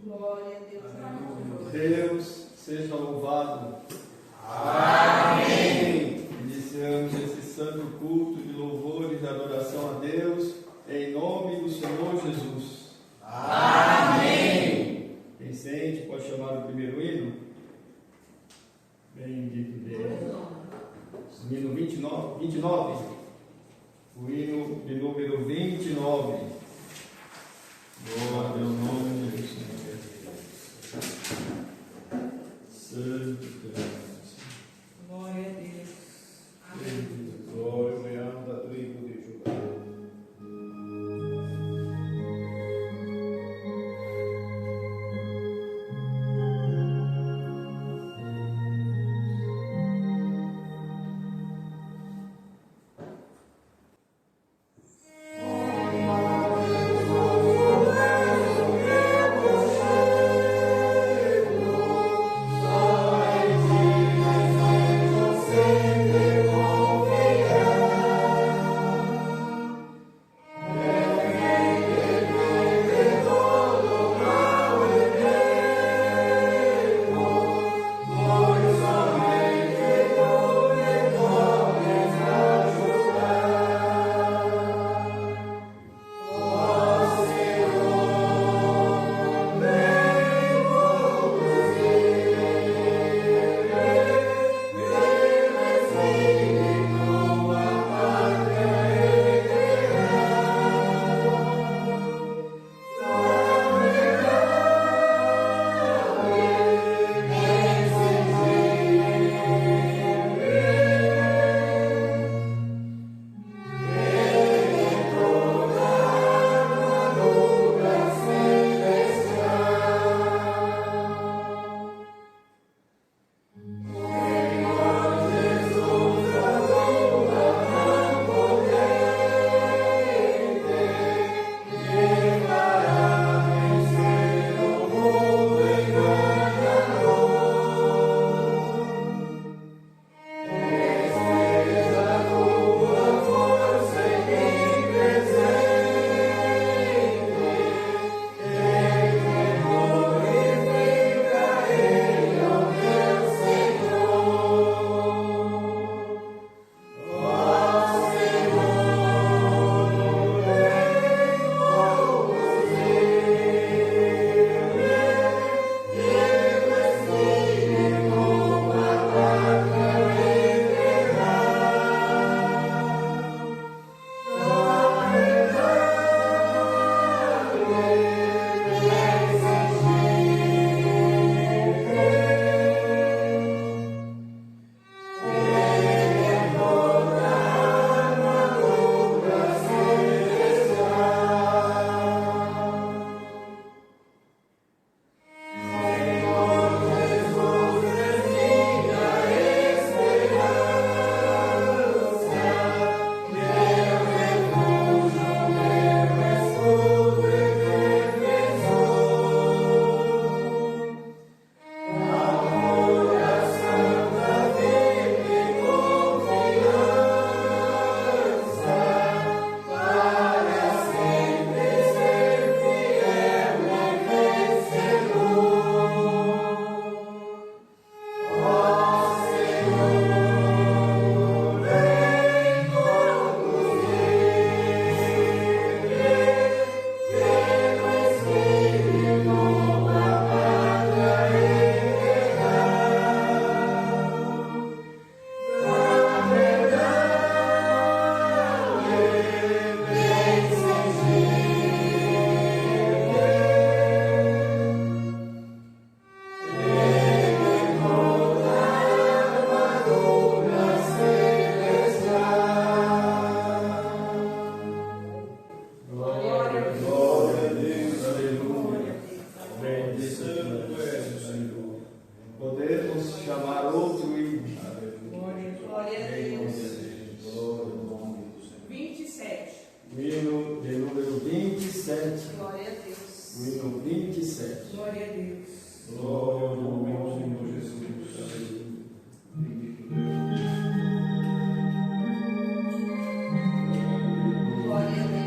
Glória a Deus. Deus seja louvado. Amém. Iniciamos esse santo culto de louvor e de adoração a Deus, em nome do Senhor Jesus. Amém. Quem sente pode chamar o primeiro hino. Bendito Deus. Hino 29. O hino de número 29. Glória ao nome do Senhor. Santo Deus. Glória a Deus. Amém. Glória da tribo de Judá. hino de número 27. Glória a Deus. O hino 27. Glória a Deus. Glória ao nome do Senhor Jesus. Glória a Deus.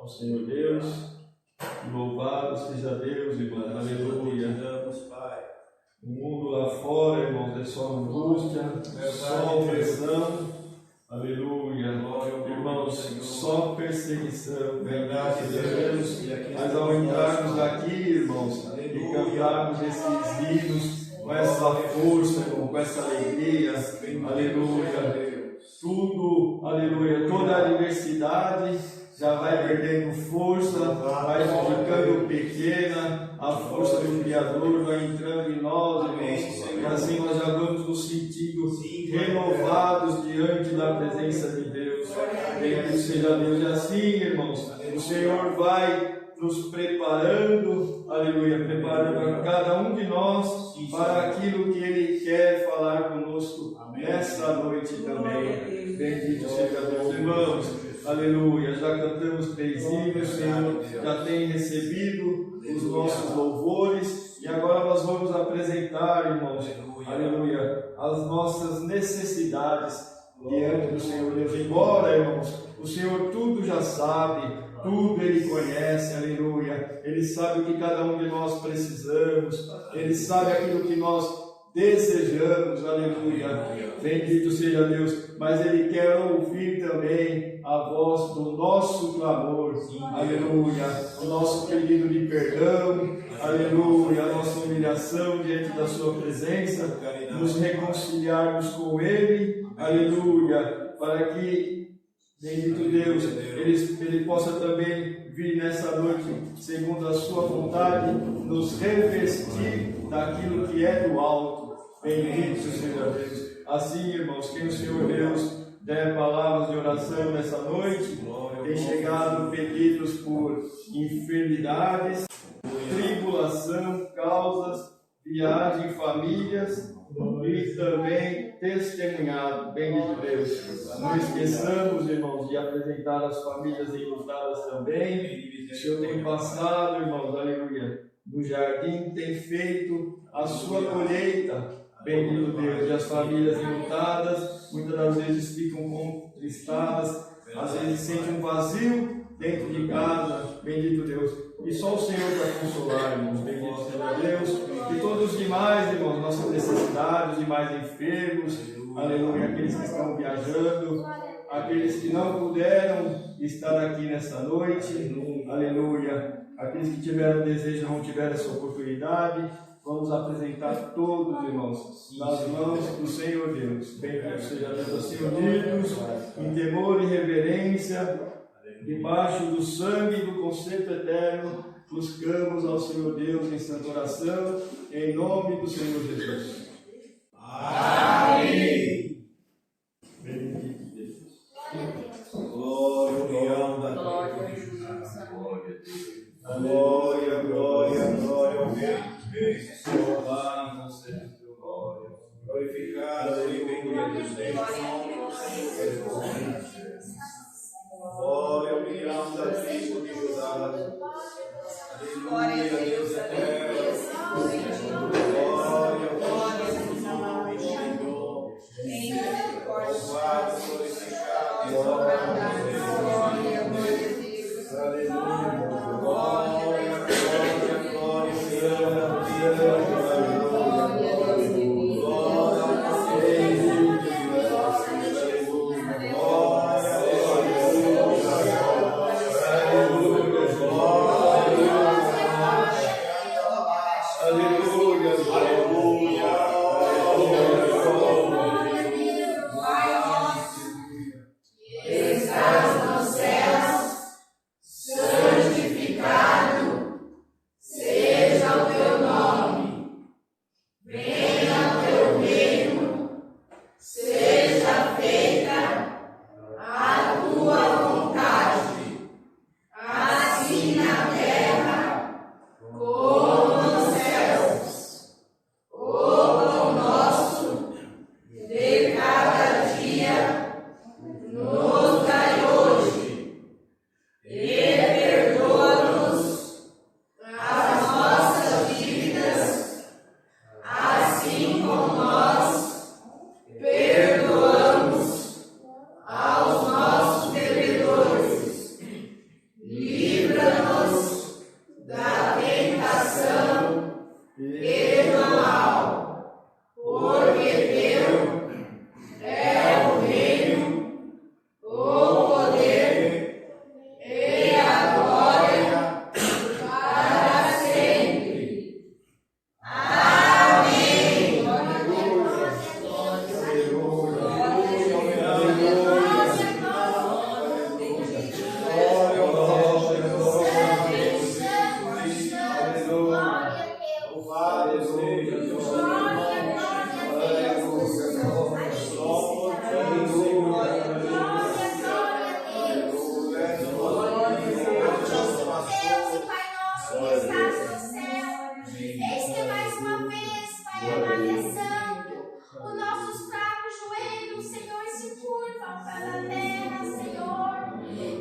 ao Senhor Deus. Louvado seja Deus, irmãos. Aleluia. O mundo lá fora, irmãos, é só angústia, só opressão. Aleluia. Irmãos, só perseguição. Verdade de Deus. Mas ao entrarmos aqui, irmãos, e cantarmos esses hinos com essa força, irmão, com essa alegria, aleluia. Tudo, aleluia, toda a adversidade já vai perdendo força, vai ficando pequena, a força do Criador vai entrando em nós, irmãos, e assim nós já vamos nos sentindo renovados diante da presença de Deus. Bendito seja Deus. E assim, irmãos, o Senhor vai nos preparando, aleluia, preparando a cada um de nós para aquilo que Ele quer falar conosco nessa noite também. Bendito seja Deus, irmãos, aleluia. Já cantamos 3 hinos, o Senhor já tem recebido os nossos louvores e agora nós vamos apresentar, irmãos, aleluia, as nossas necessidades diante do Senhor Deus. Embora, irmãos, o Senhor tudo já sabe, tudo Ele conhece, aleluia. Ele sabe o que cada um de nós precisamos, Ele sabe aquilo que nós desejamos, aleluia. Bendito seja Deus. Mas Ele quer ouvir também a voz do nosso clamor, aleluia. O nosso pedido de perdão, aleluia. A nossa humilhação diante da Sua presença, nos reconciliarmos com Ele, aleluia. Para que, bendito Deus, Ele possa também vir nessa noite, segundo a Sua vontade, nos revestir daquilo que é do alto. Bendito seja Deus. Assim, irmãos, quem o Senhor Deus der palavras de oração nessa noite, tem chegado pedidos por enfermidades, tribulação, causas, viagem, famílias e também testemunhado. Bendito Deus. Não esqueçamos, irmãos, de apresentar as famílias enlutadas também. O Senhor tem passado, irmãos, aleluia, no jardim, tem feito a sua colheita. Bendito Deus. E as famílias enlutadas muitas das vezes ficam contristadas, às vezes sentem um vazio dentro de casa. Bendito Deus. E só o Senhor para consolar, irmãos. Bendito seja Deus. E todos os demais, irmãos, nossas necessidades, os demais enfermos, aleluia, aqueles que estão viajando, aqueles que não puderam estar aqui nessa noite, aleluia, aqueles que tiveram desejo, não tiveram essa oportunidade, vamos apresentar todos, irmãos, nas mãos do Senhor Deus. Bendito seja Deus, assim unidos, em temor e reverência, debaixo do sangue e do concerto eterno, buscamos ao Senhor Deus em santa oração, em nome do Senhor Jesus. Amém. Bendito Deus. Glória, glória, glória, glória ao Rei. Louvado não seja o teu glória. Glorificado e bendito seja o Senhor. Glória ao leão da tribo de Judá. Aleluia, Deus eterno. Glória ao Deus do Senhor. Louvado, glorificado, exaltado seja o Deus. Aleluia. Glória, glória, glória, glória. Perdoa pão pela terra, Senhor.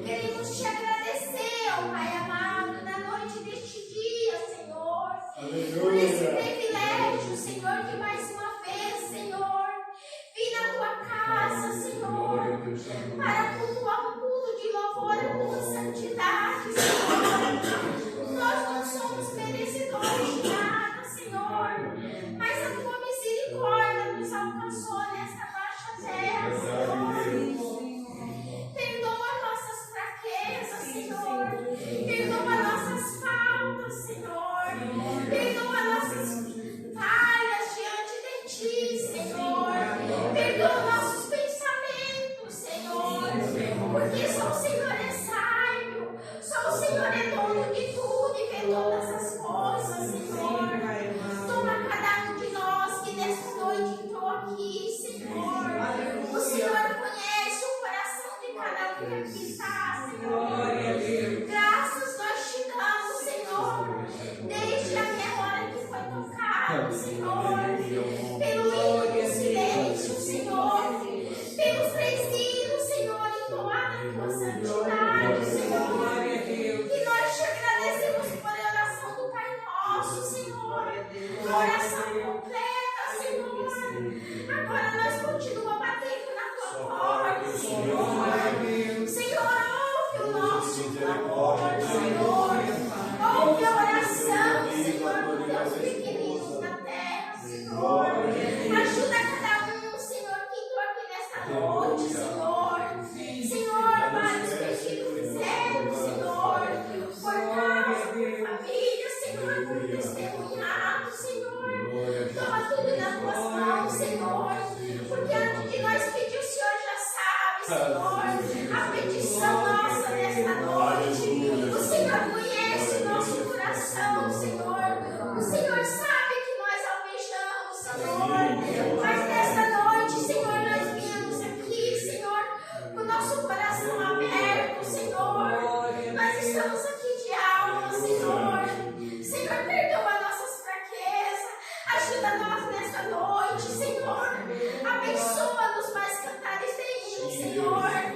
Queremos te agradecer, ó Pai amado, na noite deste dia, Senhor. Por esse privilégio, Senhor, que mais uma vez, Senhor, vim na tua casa, Senhor, para cultuar um culto de louvor à tua santidade, Senhor. Nós não somos merecedores de nada, Senhor, mas a tua misericórdia nos alcançou nesta baixa terra, Senhor. Perdoa nossas fraquezas, Senhor. Perdoa nossas faltas, Senhor. Perdoa nossas falhas diante de ti, Senhor. Perdoa nossos pensamentos, Senhor. Porque só o Senhor é sábio. Só o Senhor é dono de tudo e vê todas as coisas, Senhor. Toma cada um de nós que nesta noite entrou aqui, Senhor. O Senhor conhece o coração de cada um que aqui está, Senhor. Graças nós te damos, Senhor. Desde a minha hora que foi tocado, Senhor. Pelo hino do silêncio, Senhor. Pelos 3 hinos, Senhor, entoados na tua santidade, Senhor. E nós te agradecemos por a oração do Pai Nosso, Senhor. A oração completa, Senhor. Agora nós continuamos batendo na tua porta, Senhor. Senhor, ouve o nosso clamor, Senhor. Ouve a oração, Senhor, dos teus pequeninos na terra, Senhor. Ajuda cada um, Senhor, que entrou aqui nesta noite, Senhor. Senhor, vários pedidos fizeram, Senhor, por casa, por família, Senhor, por testemunhado, Senhor. Toma tudo nas tuas mãos, Senhor, porque antes de nós pedir, o Senhor já sabe, Senhor, a petição nossa nesta noite. O Senhor conhece o nosso coração, Senhor. O Senhor sabe que nós almejamos, Senhor. Mas nesta noite, Senhor, nós viemos aqui, Senhor, com o nosso coração aberto, Senhor. Nós estamos aqui de alma, Senhor. Senhor, perdoa nossas fraquezas. Ajuda nós nesta noite, Senhor. Abençoa-nos mais cantares de Senhor.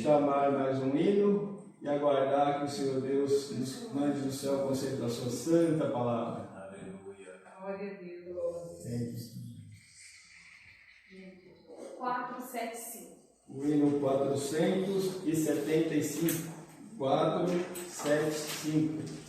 chamar mais um hino e aguardar que o Senhor Deus nos mande do céu o conselho da sua santa palavra. Aleluia. Glória a Deus. 475. O hino 475. 475.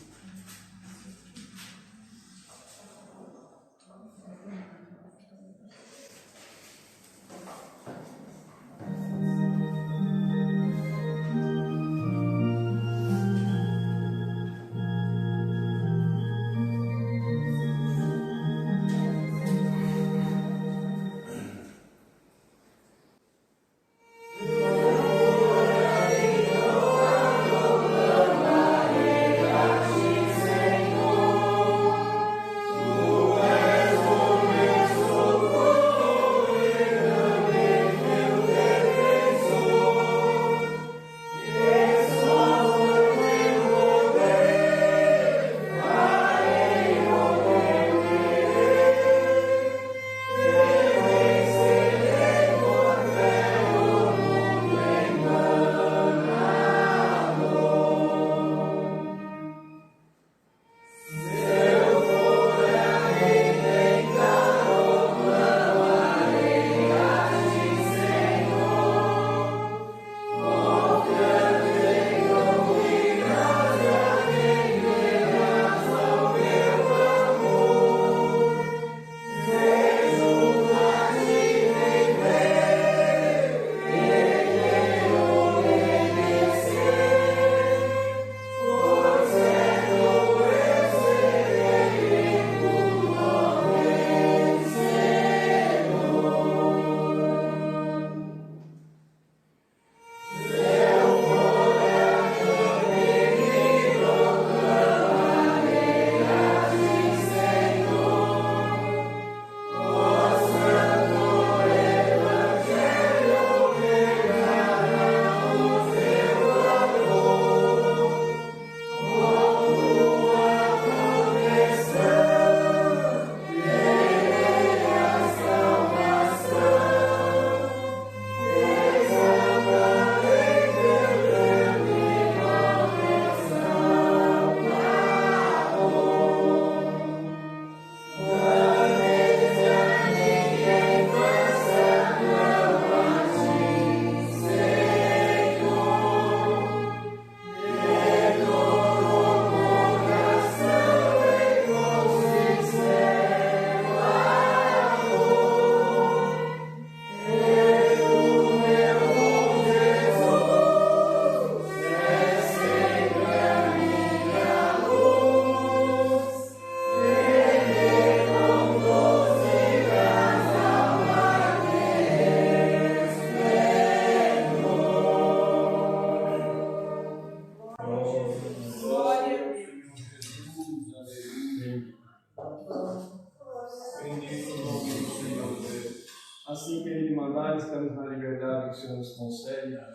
Assim que Ele mandar, estamos na liberdade que o Senhor nos concede, a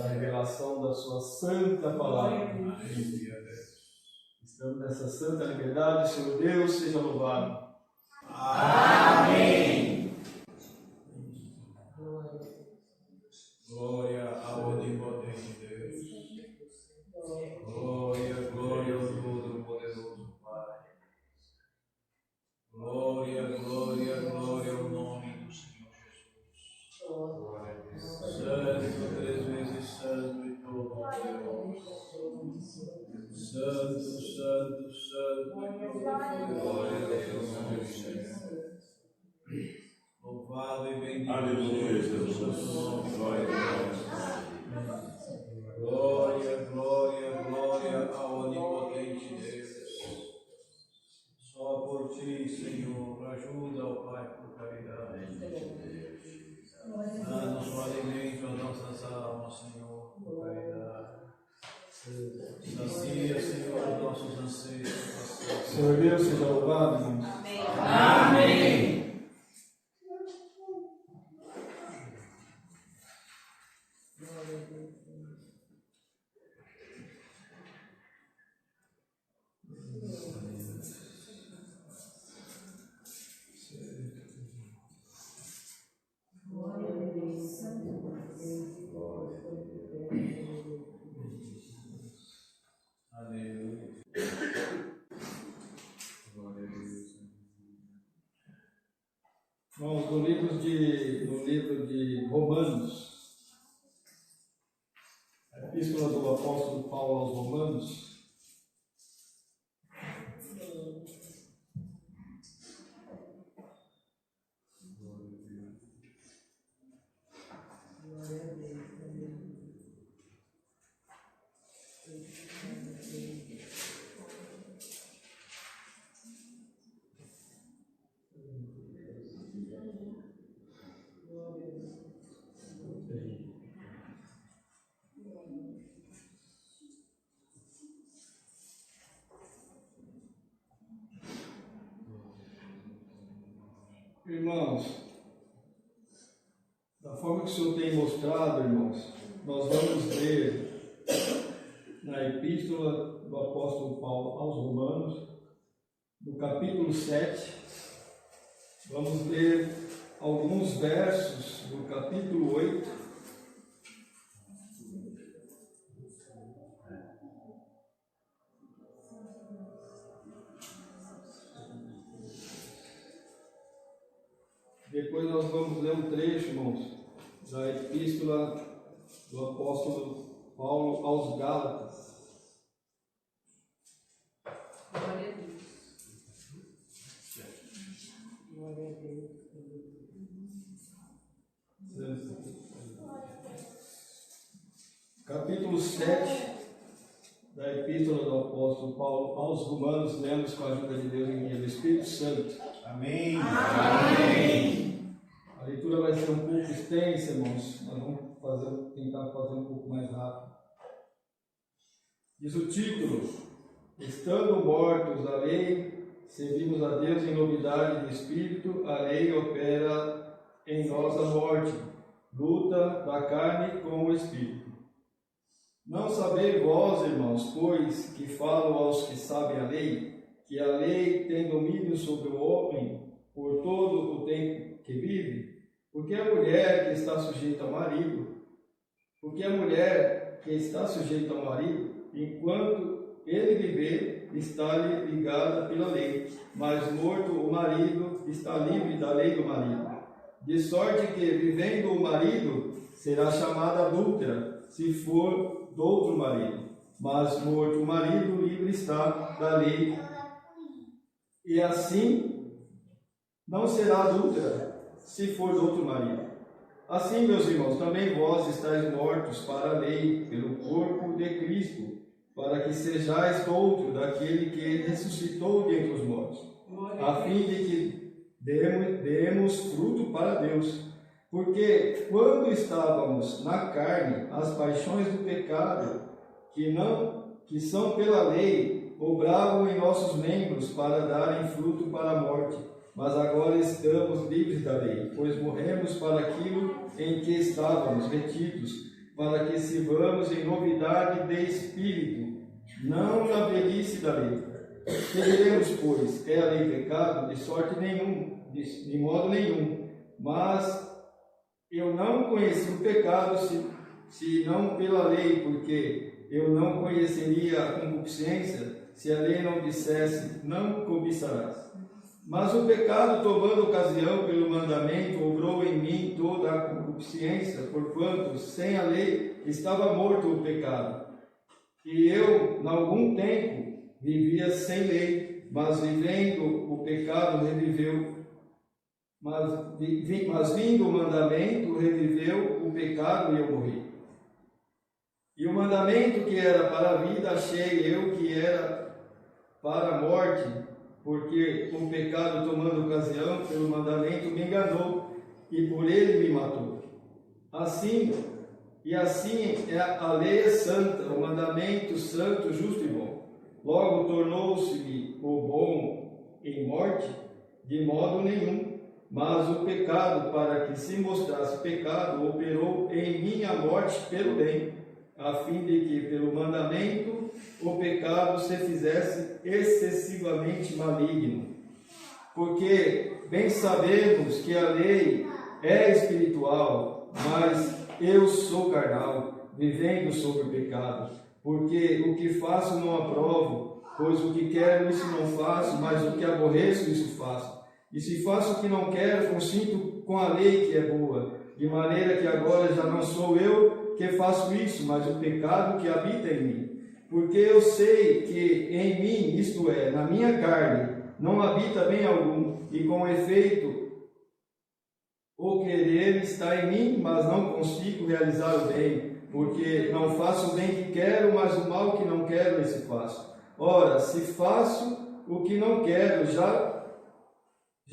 revelação da Sua santa palavra. Estamos nessa santa liberdade, Senhor Deus, seja louvado. Amém. Glória ao onipotente Deus. Glória, glória ao Todo-Poderoso Pai. Glória, glória, glória ao nome do Senhor Jesus. Santo, três vezes santo e todo-poderoso. Santo, santo, santo e todo-poderoso. Glória a Deus, meu Senhor. Louvado e bendito seja o santo nome. Glória a Deus. Glória, glória, glória ao onipotente Deus. Só por ti, Senhor, ajuda, ó Pai, por caridade. Dá-nos o alimento às nossas almas, Senhor, por caridade. Sacia, Senhor, os nossos anseios. Senhor Deus, seja louvado, irmãos. Amém. Epístola do apóstolo Paulo aos Romanos. Irmãos, da forma que o Senhor tem mostrado, irmãos, nós vamos ler na Epístola do apóstolo Paulo aos Romanos, no capítulo 7, vamos ler alguns versos do capítulo 8, depois nós vamos ler um trecho, irmãos, da Epístola do apóstolo Paulo aos Gálatas. Glória a Deus. Glória a Deus. Capítulo 7 da Epístola do apóstolo Paulo aos Romanos, lemos com a ajuda de Deus em do Espírito Santo. Amém. Amém. A leitura vai ser um pouco extensa, irmãos. Nós vamos tentar fazer um pouco mais rápido. Diz o título: Estando mortos à lei, servimos a Deus em novidade de espírito. A lei opera em nós a morte, luta da carne com o espírito. Não sabeis vós, irmãos, pois que falo aos que sabem a lei, que a lei tem domínio sobre o homem por todo o tempo que vive? Porque a mulher que está sujeita ao marido, enquanto ele viver, está-lhe ligada pela lei, mas morto o marido, está livre da lei do marido. De sorte que, vivendo o marido, será chamada adúltera, se for do outro marido, mas morto o marido, livre está da lei, e assim não será adúltera, se for do outro marido. Assim, meus irmãos, também vós estáis mortos para a lei, pelo corpo de Cristo, para que sejais outro daquele que ressuscitou dentre os mortos, a fim de que demos fruto para Deus. Porque quando estávamos na carne, as paixões do pecado, que são pela lei, obravam em nossos membros para darem fruto para a morte. Mas agora estamos livres da lei, pois morremos para aquilo em que estávamos retidos, para que sirvamos em novidade de espírito, não na velhice da lei. Que diremos, pois? É a lei pecado? De sorte nenhum, de modo nenhum. Mas eu não conheci o pecado se não pela lei, porque eu não conheceria a concupiscência se a lei não dissesse, não cobiçarás. Mas o pecado, tomando ocasião pelo mandamento, obrou em mim toda a concupiscência, porquanto sem a lei estava morto o pecado. E eu, em algum tempo, vivia sem lei, mas vivendo o pecado reviveu. Mas vindo o mandamento, reviveu o pecado e eu morri. E o mandamento que era para a vida, achei eu que era para a morte, porque o pecado, tomando ocasião pelo mandamento, me enganou e por ele me matou. Assim a lei é santa, o mandamento santo, justo e bom. Logo tornou-se-me o bom em morte? De modo nenhum. Mas o pecado, para que se mostrasse pecado, operou em mim a morte pelo bem, a fim de que, pelo mandamento, o pecado se fizesse excessivamente maligno. Porque bem sabemos que a lei é espiritual, mas eu sou carnal, vivendo sobre o pecado. Porque o que faço não aprovo, pois o que quero isso não faço, mas o que aborreço isso faço. E se faço o que não quero, consinto com a lei que é boa, de maneira que agora já não sou eu eu que faço isso, mas o pecado que habita em mim. Porque eu sei que em mim, isto é, na minha carne, não habita bem algum, e com efeito, o querer está em mim, mas não consigo realizar o bem, porque não faço o bem que quero, mas o mal que não quero, esse faço. Ora, se faço o que não quero, já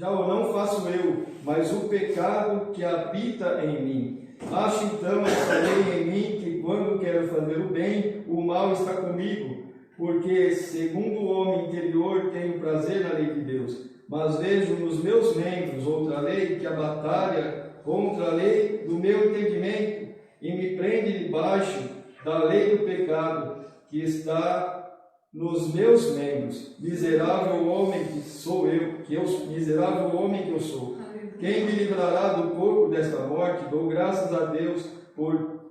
o não faço eu, mas o pecado que habita em mim. Acho então essa lei em mim, que quando quero fazer o bem, o mal está comigo, porque segundo o homem interior tenho prazer na lei de Deus, mas vejo nos meus membros outra lei que a batalha contra a lei do meu entendimento e me prende debaixo da lei do pecado que está nos meus membros. Miserável homem que sou miserável homem que eu sou. Quem me livrará do corpo desta morte? Dou graças a Deus por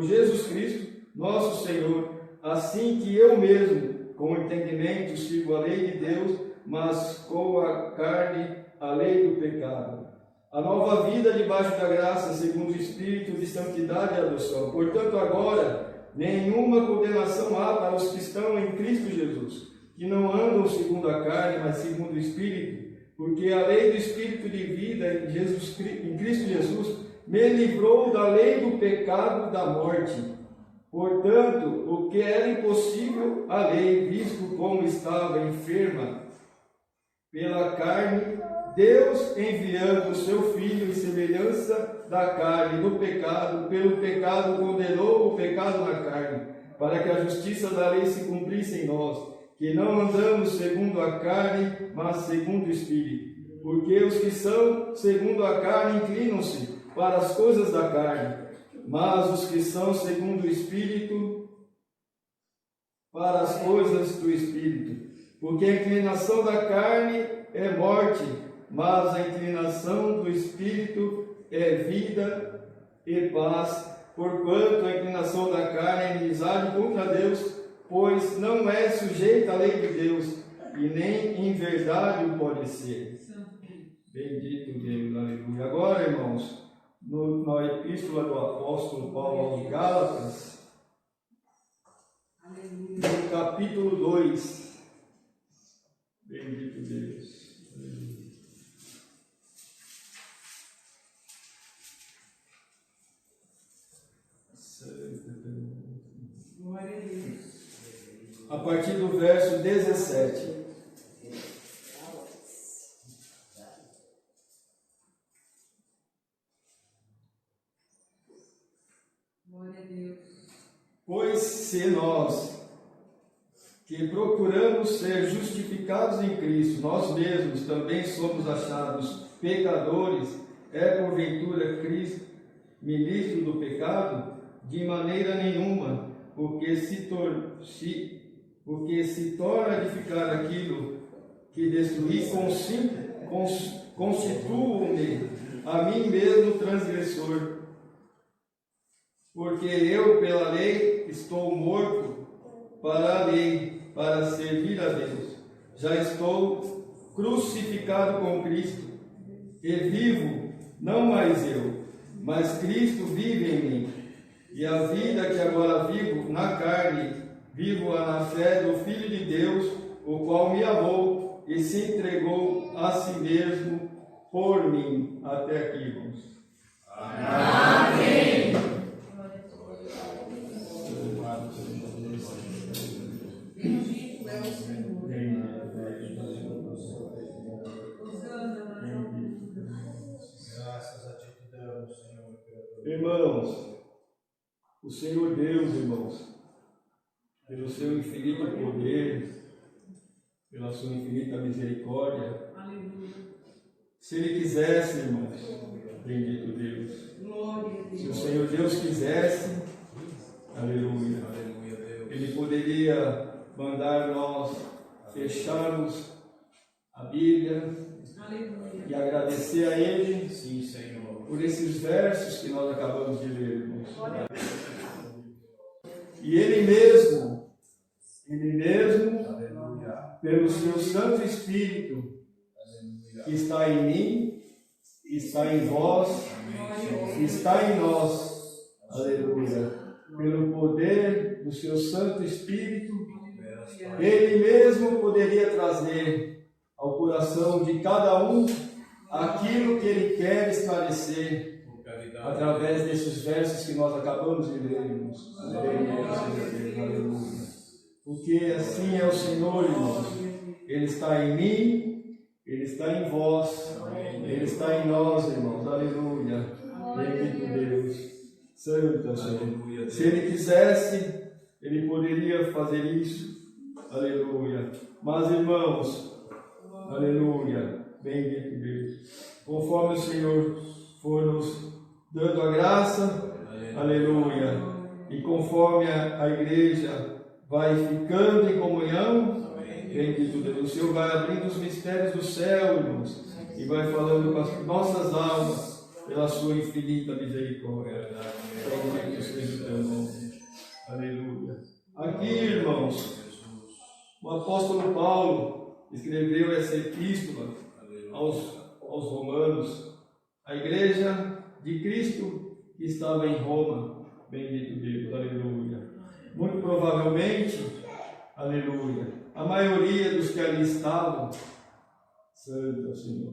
Jesus Cristo, nosso Senhor. Assim que eu mesmo, com o entendimento, sigo a lei de Deus, mas com a carne, a lei do pecado. A nova vida debaixo da graça, segundo o Espírito de santidade e adoção. Portanto, agora, nenhuma condenação há para os que estão em Cristo Jesus, que não andam segundo a carne, mas segundo o Espírito. Porque a lei do Espírito de vida em Cristo Jesus me livrou da lei do pecado e da morte. Portanto, o que era impossível à lei, visto como estava enferma pela carne, Deus, enviando o seu Filho em semelhança da carne, do pecado, pelo pecado condenou o pecado na carne, para que a justiça da lei se cumprisse em nós, que não andamos segundo a carne, mas segundo o Espírito. Porque os que são segundo a carne inclinam-se para as coisas da carne, mas os que são segundo o Espírito, para as coisas do Espírito. Porque a inclinação da carne é morte, mas a inclinação do Espírito é vida e paz. Porquanto a inclinação da carne é inimizade contra Deus, pois não é sujeita à lei de Deus, e nem em verdade o pode ser. Bendito Deus, aleluia. Agora, irmãos, na epístola do apóstolo Paulo aos Gálatas, no capítulo 2, bendito Deus. Glória a Deus. A partir do verso 17. Glória a Deus. Pois se nós, que procuramos ser justificados em Cristo, nós mesmos também somos achados pecadores, é porventura Cristo ministro do pecado? De maneira nenhuma, porque se torna a edificar aquilo que destruí, constituo-me a mim mesmo transgressor. Porque eu, pela lei, estou morto para a lei, para servir a Deus. Já estou crucificado com Cristo, e vivo, não mais eu, mas Cristo vive em mim. E a vida que agora vivo na carne, vivo-a na fé do Filho de Deus, o qual me amou e se entregou a si mesmo por mim. Até aqui, irmãos. Amém. Bendito é o Senhor. Graças a ti te damos, Senhor. Irmãos, o Senhor Deus, irmãos, pelo seu infinito poder, pela sua infinita misericórdia, se Ele quisesse, irmãos, bendito Deus, Glória a Deus. se o Senhor Deus quisesse, aleluia, Aleluia, Deus. Ele poderia mandar nós fecharmos a Bíblia Aleluia. e agradecer a Ele Sim, Senhor. por esses versos que nós acabamos de ler, irmãos. E Ele mesmo, Aleluia. pelo seu Santo Espírito, Aleluia. que está em mim, está em vós, Amém, Senhor. está em nós, aleluia, pelo poder do seu Santo Espírito, Ele mesmo poderia trazer ao coração de cada um aquilo que Ele quer esclarecer através desses versos que nós acabamos de ler, irmãos. Aleluia. Porque assim é o Senhor, irmãos. Ele está em mim, Ele está em vós, Ele está em nós, irmãos. Aleluia. Bendito Deus. Santo é o Senhor. Se Ele quisesse, Ele poderia fazer isso. Aleluia. Mas, irmãos, aleluia. Bendito Deus. Conforme o Senhor for nos dando a graça, aleluia. E conforme a igreja vai ficando em comunhão, bendito Deus, o Senhor vai abrindo os mistérios do céu, irmãos, e vai falando com as nossas almas pela sua infinita misericórdia. Bendito seja o teu nome. Aleluia. Aqui, irmãos, o apóstolo Paulo escreveu essa epístola aos romanos, a igreja de Cristo que estava em Roma. Bendito Deus, aleluia. Muito provavelmente, aleluia, a maioria dos que ali estavam, santo Senhor,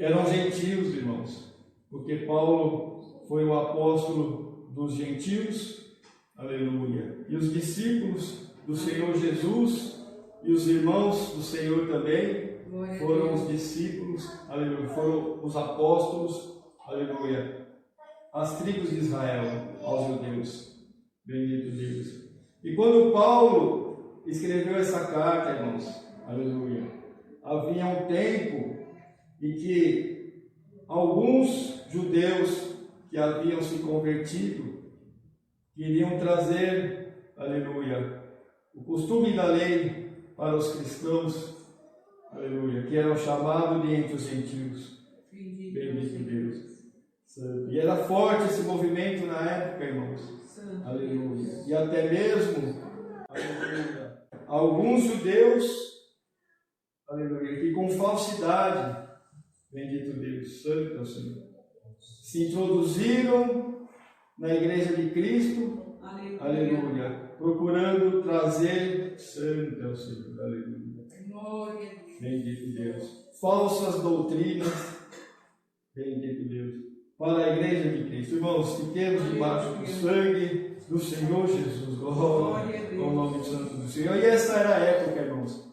eram gentios, irmãos, porque Paulo foi o apóstolo dos gentios, aleluia, e os discípulos do Senhor Jesus e os irmãos do Senhor também foram os discípulos, aleluia, foram os apóstolos, aleluia, as tribos de Israel, aos judeus. Bendito Deus. E quando Paulo escreveu essa carta, irmãos, aleluia, havia um tempo em que alguns judeus que haviam se convertido queriam trazer, aleluia, o costume da lei para os cristãos, aleluia, que eram chamados de entre os gentios. Bendito Deus. E era forte esse movimento na época, irmãos. Aleluia. E até mesmo, aleluia, alguns judeus, aleluia, que com falsidade, bendito Deus, santo é o Senhor, se introduziram na igreja de Cristo, aleluia, procurando trazer, santo é o Senhor, aleluia, bendito Deus, falsas doutrinas, bendito Deus, para a igreja de Cristo. Irmãos, fiquemos debaixo do sangue do Senhor Jesus. Glória ao nome santo do Senhor. E essa era a época, irmãos,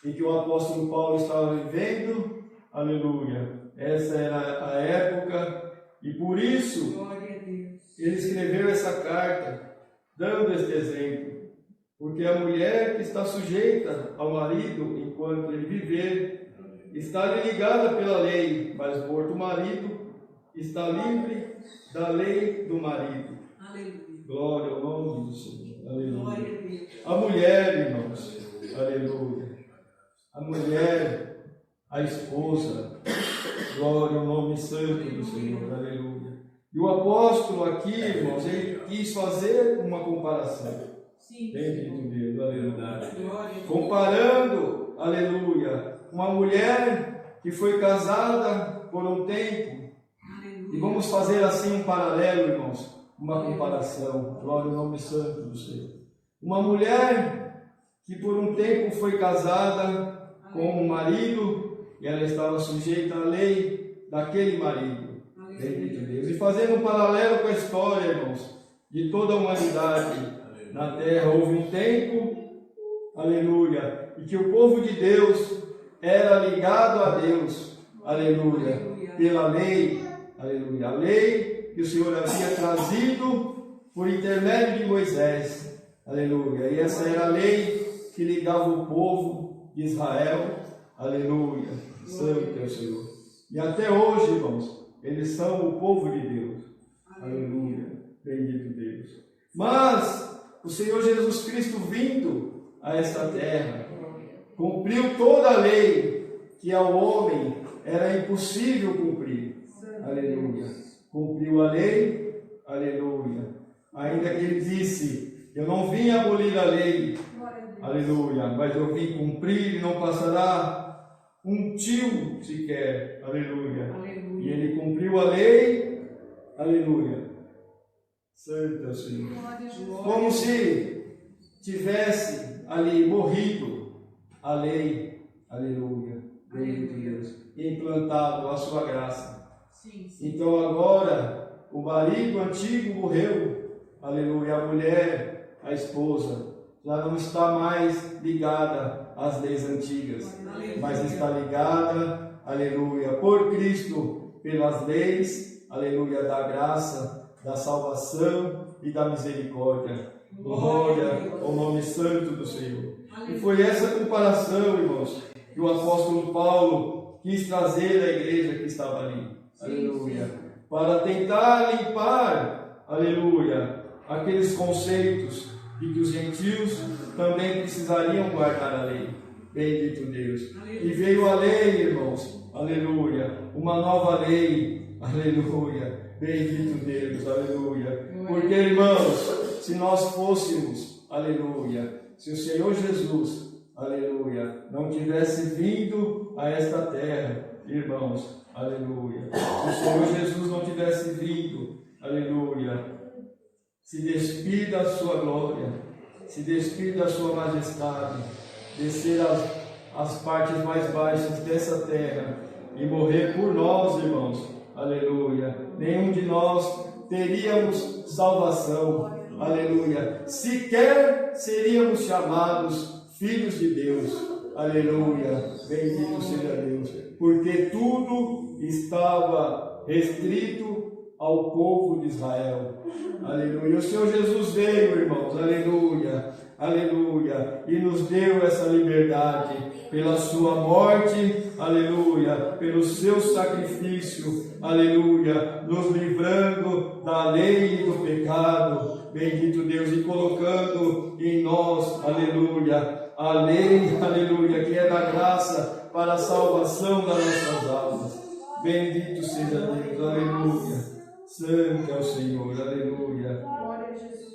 em que o apóstolo Paulo estava vivendo. Aleluia. Essa era a época e por isso ele escreveu essa carta, dando este exemplo. Porque a mulher que está sujeita ao marido enquanto ele viver, está ligada pela lei, mas morto o marido, está livre da lei do marido. Aleluia. Glória ao nome do Senhor. Aleluia. A mulher, irmãos, aleluia. A mulher, a esposa, glória ao nome santo do Senhor. Aleluia. E o apóstolo aqui, irmãos, ele quis fazer uma comparação. Bendito Deus, aleluia. Comparando, aleluia, uma mulher que foi casada por um tempo. E vamos fazer assim um paralelo, irmãos, uma comparação. Glória ao nome santo do Senhor. Uma mulher que por um tempo foi casada com um marido e ela estava sujeita à lei daquele marido. Bendito Deus. E fazendo um paralelo com a história, irmãos, de toda a humanidade na terra, houve um tempo, aleluia, e que o povo de Deus era ligado a Deus, aleluia, pela lei. Aleluia. A lei que o Senhor havia trazido por intermédio de Moisés. Aleluia. E essa era a lei que ligava o povo de Israel. Aleluia. Santo é o Senhor. E até hoje, irmãos, eles são o povo de Deus. Aleluia. Bendito Deus. Mas o Senhor Jesus Cristo vindo a esta terra, cumpriu toda a lei que ao homem era impossível cumprir. Aleluia. Cumpriu a lei, aleluia. Ainda que ele disse: eu não vim abolir a lei, aleluia, mas eu vim cumprir e não passará um tio sequer, aleluia. E ele cumpriu a lei, aleluia. Santo é o Senhor. Glória a Jesus. Como se tivesse ali morrido a lei, aleluia, bendito Deus, e implantado a sua graça. Sim, sim. Então agora o marido antigo morreu, aleluia, a mulher, a esposa, já não está mais ligada às leis antigas, mas está ligada, aleluia, por Cristo, pelas leis, aleluia, da graça, da salvação e da misericórdia. Glória ao nome santo do Senhor. E foi essa comparação, irmãos, que o apóstolo Paulo quis trazer à igreja que estava ali. Aleluia. Para tentar limpar, aleluia, aqueles conceitos de que os gentios também precisariam guardar a lei. Bendito Deus. E veio a lei, irmãos, aleluia, uma nova lei, aleluia, bendito Deus, aleluia. Porque, irmãos, se nós fôssemos, aleluia, se o Senhor Jesus, aleluia, não tivesse vindo a esta terra, irmãos, aleluia, se o Senhor Jesus não tivesse vindo, aleluia, se despir da sua glória, se despir da sua majestade, descer as partes mais baixas dessa terra e morrer por nós, irmãos, aleluia, nenhum de nós teríamos salvação, aleluia, sequer seríamos chamados filhos de Deus, aleluia, bendito seja Deus, porque tudo estava restrito ao povo de Israel, aleluia. O Senhor Jesus veio, irmãos, aleluia, aleluia, e nos deu essa liberdade pela sua morte, aleluia, pelo seu sacrifício, aleluia, nos livrando da lei e do pecado, bendito Deus, e colocando em nós, aleluia, a lei, aleluia, que é da graça para a salvação das nossas almas. Bendito seja Deus, aleluia. Santo é o Senhor, aleluia.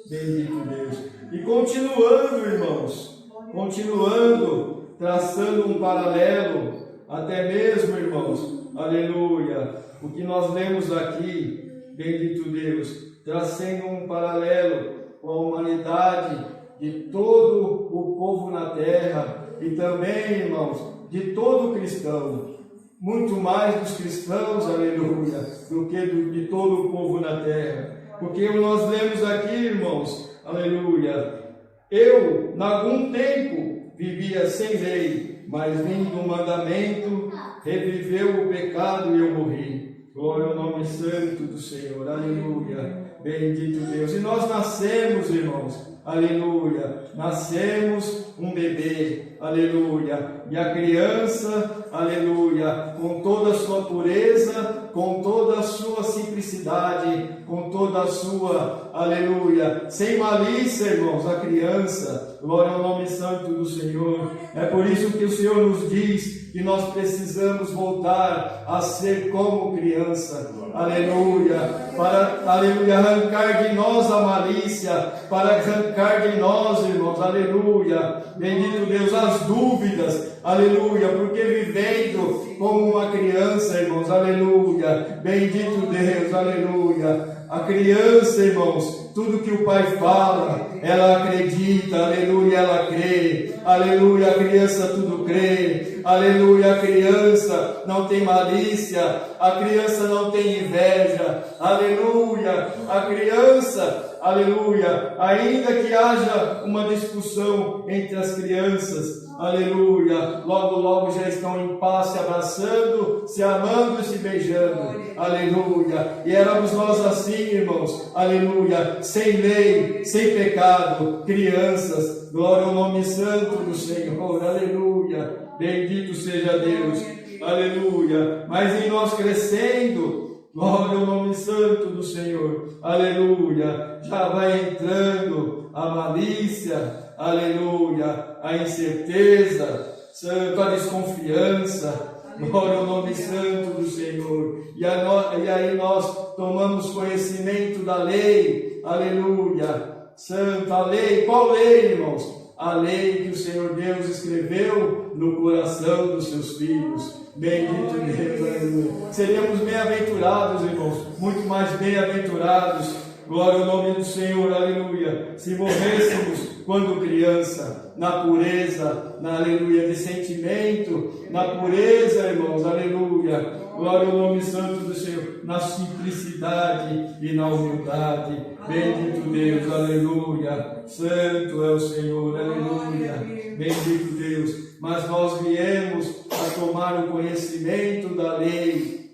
Bendito Deus. E continuando, irmãos, continuando, traçando um paralelo, até mesmo, irmãos, aleluia, o que nós lemos aqui, bendito Deus, traçando um paralelo com a humanidade de todo o povo na terra e também, irmãos, de todo cristão. Muito mais dos cristãos, aleluia, do que de todo o povo na terra. Porque nós lemos aqui, irmãos, aleluia, eu, em algum tempo, vivia sem lei, mas vindo o mandamento, reviveu o pecado e eu morri. Glória ao nome santo do Senhor, aleluia, bendito Deus. E nós nascemos, irmãos, aleluia, nascemos um bebê, aleluia, e a criança, aleluia, com toda a sua pureza, com toda a sua simplicidade, com toda a sua, aleluia, sem malícia, irmãos, a criança, glória ao nome santo do Senhor. É por isso que o Senhor nos diz que nós precisamos voltar a ser como criança, aleluia, para, aleluia, arrancar de nós a malícia, para arrancar de nós, irmãos, aleluia, bendito Deus, as dúvidas, aleluia, porque vivendo como uma criança, irmãos, aleluia, bendito Deus, aleluia, a criança, irmãos, tudo que o Pai fala, ela acredita, aleluia, ela crê, aleluia, a criança tudo crê, aleluia, a criança não tem malícia, a criança não tem inveja, aleluia, a criança, aleluia, ainda que haja uma discussão entre as crianças, aleluia, logo logo já estão em paz, se abraçando, se amando e se beijando, aleluia, e éramos nós assim, irmãos, aleluia, sem lei, sem pecado, crianças, glória ao nome santo do Senhor, aleluia, bendito seja Deus, aleluia, mas em nós crescendo, glória ao nome santo do Senhor, aleluia, já vai entrando a malícia, aleluia, a incerteza, santo, a desconfiança, glória ao nome santo do Senhor, e aí nós tomamos conhecimento da lei, aleluia, santo, a lei, qual lei, irmãos? A lei que o Senhor Deus escreveu no coração dos seus filhos, bendito Deus, aleluia. Seríamos bem-aventurados, irmãos, muito mais bem-aventurados, Glória ao nome do Senhor, aleluia. Se morrêssemos quando criança, na pureza, na aleluia de sentimento, na pureza, irmãos, aleluia. Glória ao nome santo do Senhor, na simplicidade e na humildade. Bendito Deus, aleluia. Santo é o Senhor, aleluia. Bendito Deus. Mas nós viemos a tomar o conhecimento da lei.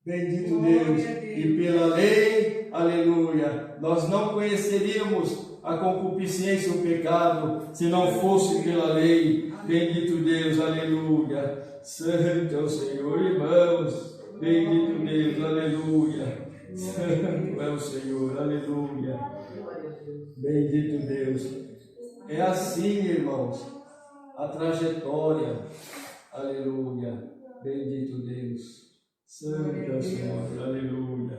Bendito Deus. E pela lei, aleluia, nós não conheceríamos a concupiscência e o pecado se não fosse pela lei. Bendito Deus, aleluia. Santo é o Senhor, irmãos. Bendito Deus, aleluia. Santo é o Senhor, aleluia. Bendito Deus. É assim, irmãos, a trajetória, aleluia. Bendito Deus. Santo é o Senhor, aleluia.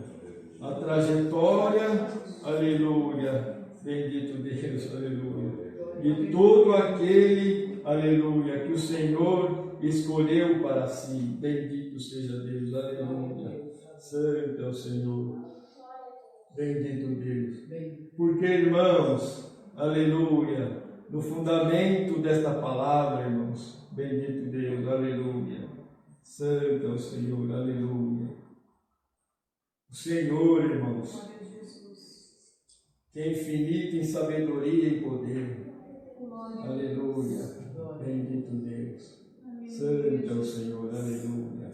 A trajetória, aleluia. Bendito Deus, aleluia. De todo aquele, aleluia, que o Senhor escolheu para si. Bendito seja Deus, aleluia. Santo é o Senhor. Bendito Deus. Porque, irmãos, aleluia, no fundamento desta palavra, irmãos, bendito Deus, aleluia. Santo é o Senhor, aleluia. O Senhor, irmãos, que é infinito em sabedoria e poder. Aleluia. Bendito Deus. Santo é o Senhor, aleluia.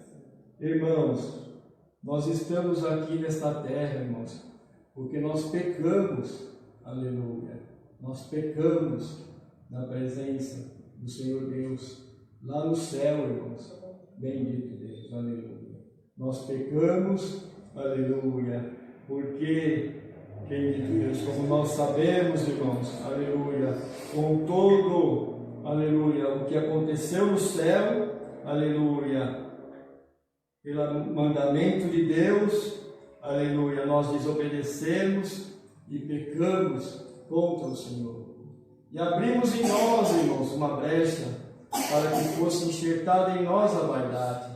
Irmãos, nós estamos aqui nesta terra, irmãos, porque nós pecamos, aleluia. Nós pecamos na presença do Senhor Deus, lá no céu, irmãos. Bendito Deus, aleluia. Nós pecamos, aleluia, porque, bendito Deus, como nós sabemos, irmãos, aleluia, com todo, aleluia, o que aconteceu no céu, aleluia, pelo mandamento de Deus, aleluia, nós desobedecemos e pecamos contra o Senhor. E abrimos em nós, irmãos, uma brecha para que fosse enxertada em nós a vaidade.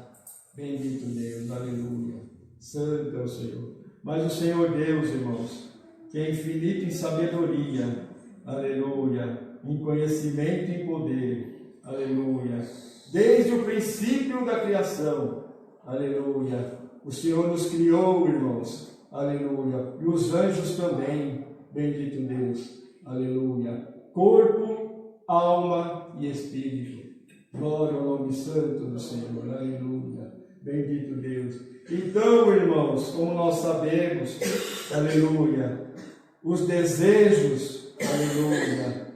Bendito Deus, aleluia. Santo é o Senhor. Mas o Senhor Deus, irmãos, que é infinito em sabedoria, aleluia, em conhecimento e em poder, aleluia, desde o princípio da criação, aleluia, o Senhor nos criou, irmãos, aleluia, e os anjos também, bendito Deus, aleluia, corpo, alma e espírito. Glória ao nome santo do Senhor, aleluia, bendito Deus. Então, irmãos, como nós sabemos, aleluia, os desejos, aleluia,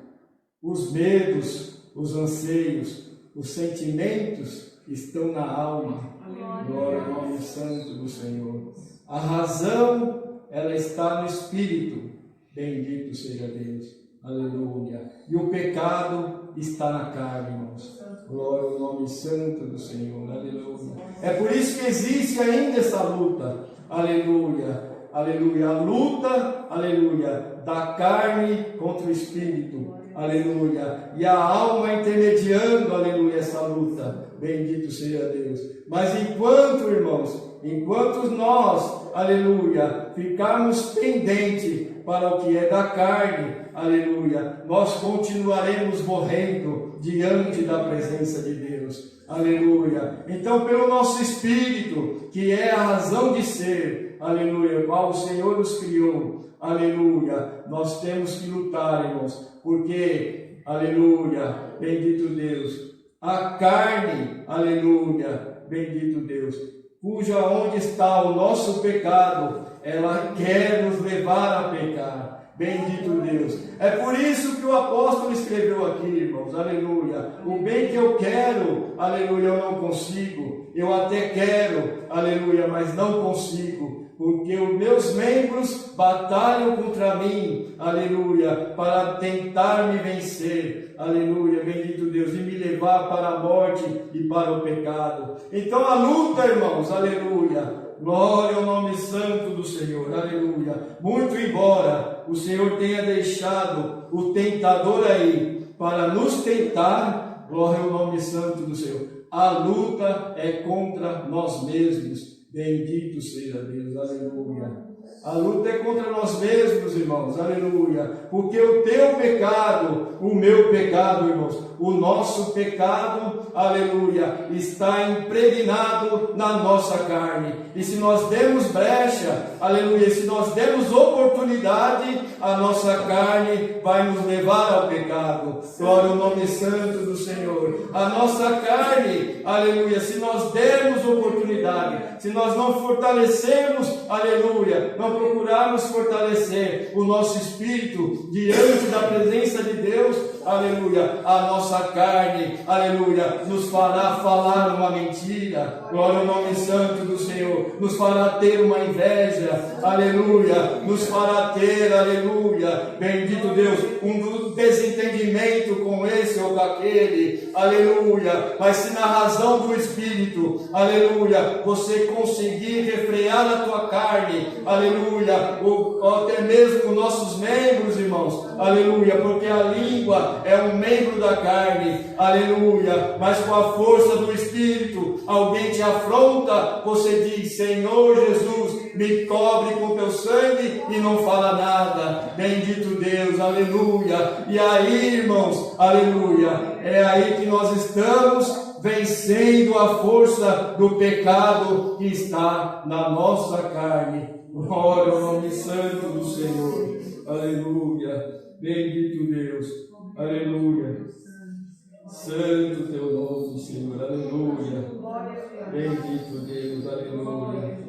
os medos, os anseios, os sentimentos estão na alma. Glória ao nome santo do Senhor. A razão, ela está no espírito. Bendito seja Deus. Aleluia. E o pecado está na carne, irmãos. Glória ao nome santo do Senhor. Aleluia. É por isso que existe ainda essa luta. Aleluia. Aleluia. A luta, aleluia, da carne contra o espírito. Aleluia. E a alma intermediando, aleluia, essa luta. Bendito seja Deus. Mas enquanto, irmãos, enquanto nós, aleluia, ficarmos pendentes para o que é da carne, aleluia, nós continuaremos morrendo diante da presença de Deus, aleluia. Então, pelo nosso espírito, que é a razão de ser, aleluia, qual o Senhor nos criou, aleluia, nós temos que lutar, irmãos, porque, aleluia, bendito Deus, a carne, aleluia, bendito Deus, cuja onde está o nosso pecado, ela quer nos levar a pecar. Bendito Deus. É por isso que o apóstolo escreveu aqui, irmãos, aleluia. O bem que eu quero, aleluia, eu não consigo. Eu até quero, aleluia, mas não consigo. Porque os meus membros batalham contra mim, aleluia, para tentar me vencer, aleluia, bendito Deus, e me levar para a morte e para o pecado. Então a luta, irmãos, aleluia, glória ao nome santo do Senhor, aleluia. Muito embora o Senhor tenha deixado o tentador aí para nos tentar, glória ao nome santo do Senhor, a luta é contra nós mesmos. Bendito seja Deus, aleluia. A luta é contra nós mesmos, irmãos, aleluia. Porque o teu pecado, o meu pecado, irmãos, o nosso pecado, aleluia, está impregnado na nossa carne. E se nós demos brecha, aleluia, se nós demos oportunidade, a nossa carne vai nos levar ao pecado. Glória ao nome santo do Senhor. A nossa carne, aleluia, se nós dermos oportunidade, se nós não fortalecermos, aleluia, não procurarmos fortalecer o nosso espírito diante da presença de Deus, aleluia, a nossa carne, aleluia, nos fará falar uma mentira. Glória ao nome santo do Senhor. Nos fará ter uma inveja, aleluia, nos fará ter, aleluia, bendito Deus, um desentendimento com esse ou daquele, aleluia. Mas se na razão do Espírito, aleluia, você conseguir refrear a tua carne, aleluia, ou até mesmo nossos membros, irmãos, aleluia, porque a língua é um membro da carne, aleluia, mas com a força do Espírito, alguém te afronta, você diz: Senhor Jesus, me cobre com teu sangue, e não fala nada. Bendito Deus, aleluia. E aí, irmãos, aleluia, é aí que nós estamos vencendo a força do pecado que está na nossa carne. Glória ao nome santo do Senhor, aleluia. Bendito Deus, aleluia. Santo teu nome, Senhor, aleluia. Bendito Deus, aleluia.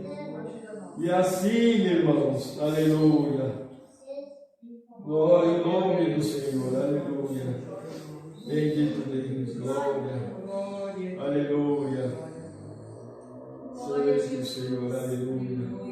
E assim, irmãos, aleluia. Glória ao nome do Senhor, aleluia. Bendito Deus, glória, aleluia. Santo Senhor, aleluia.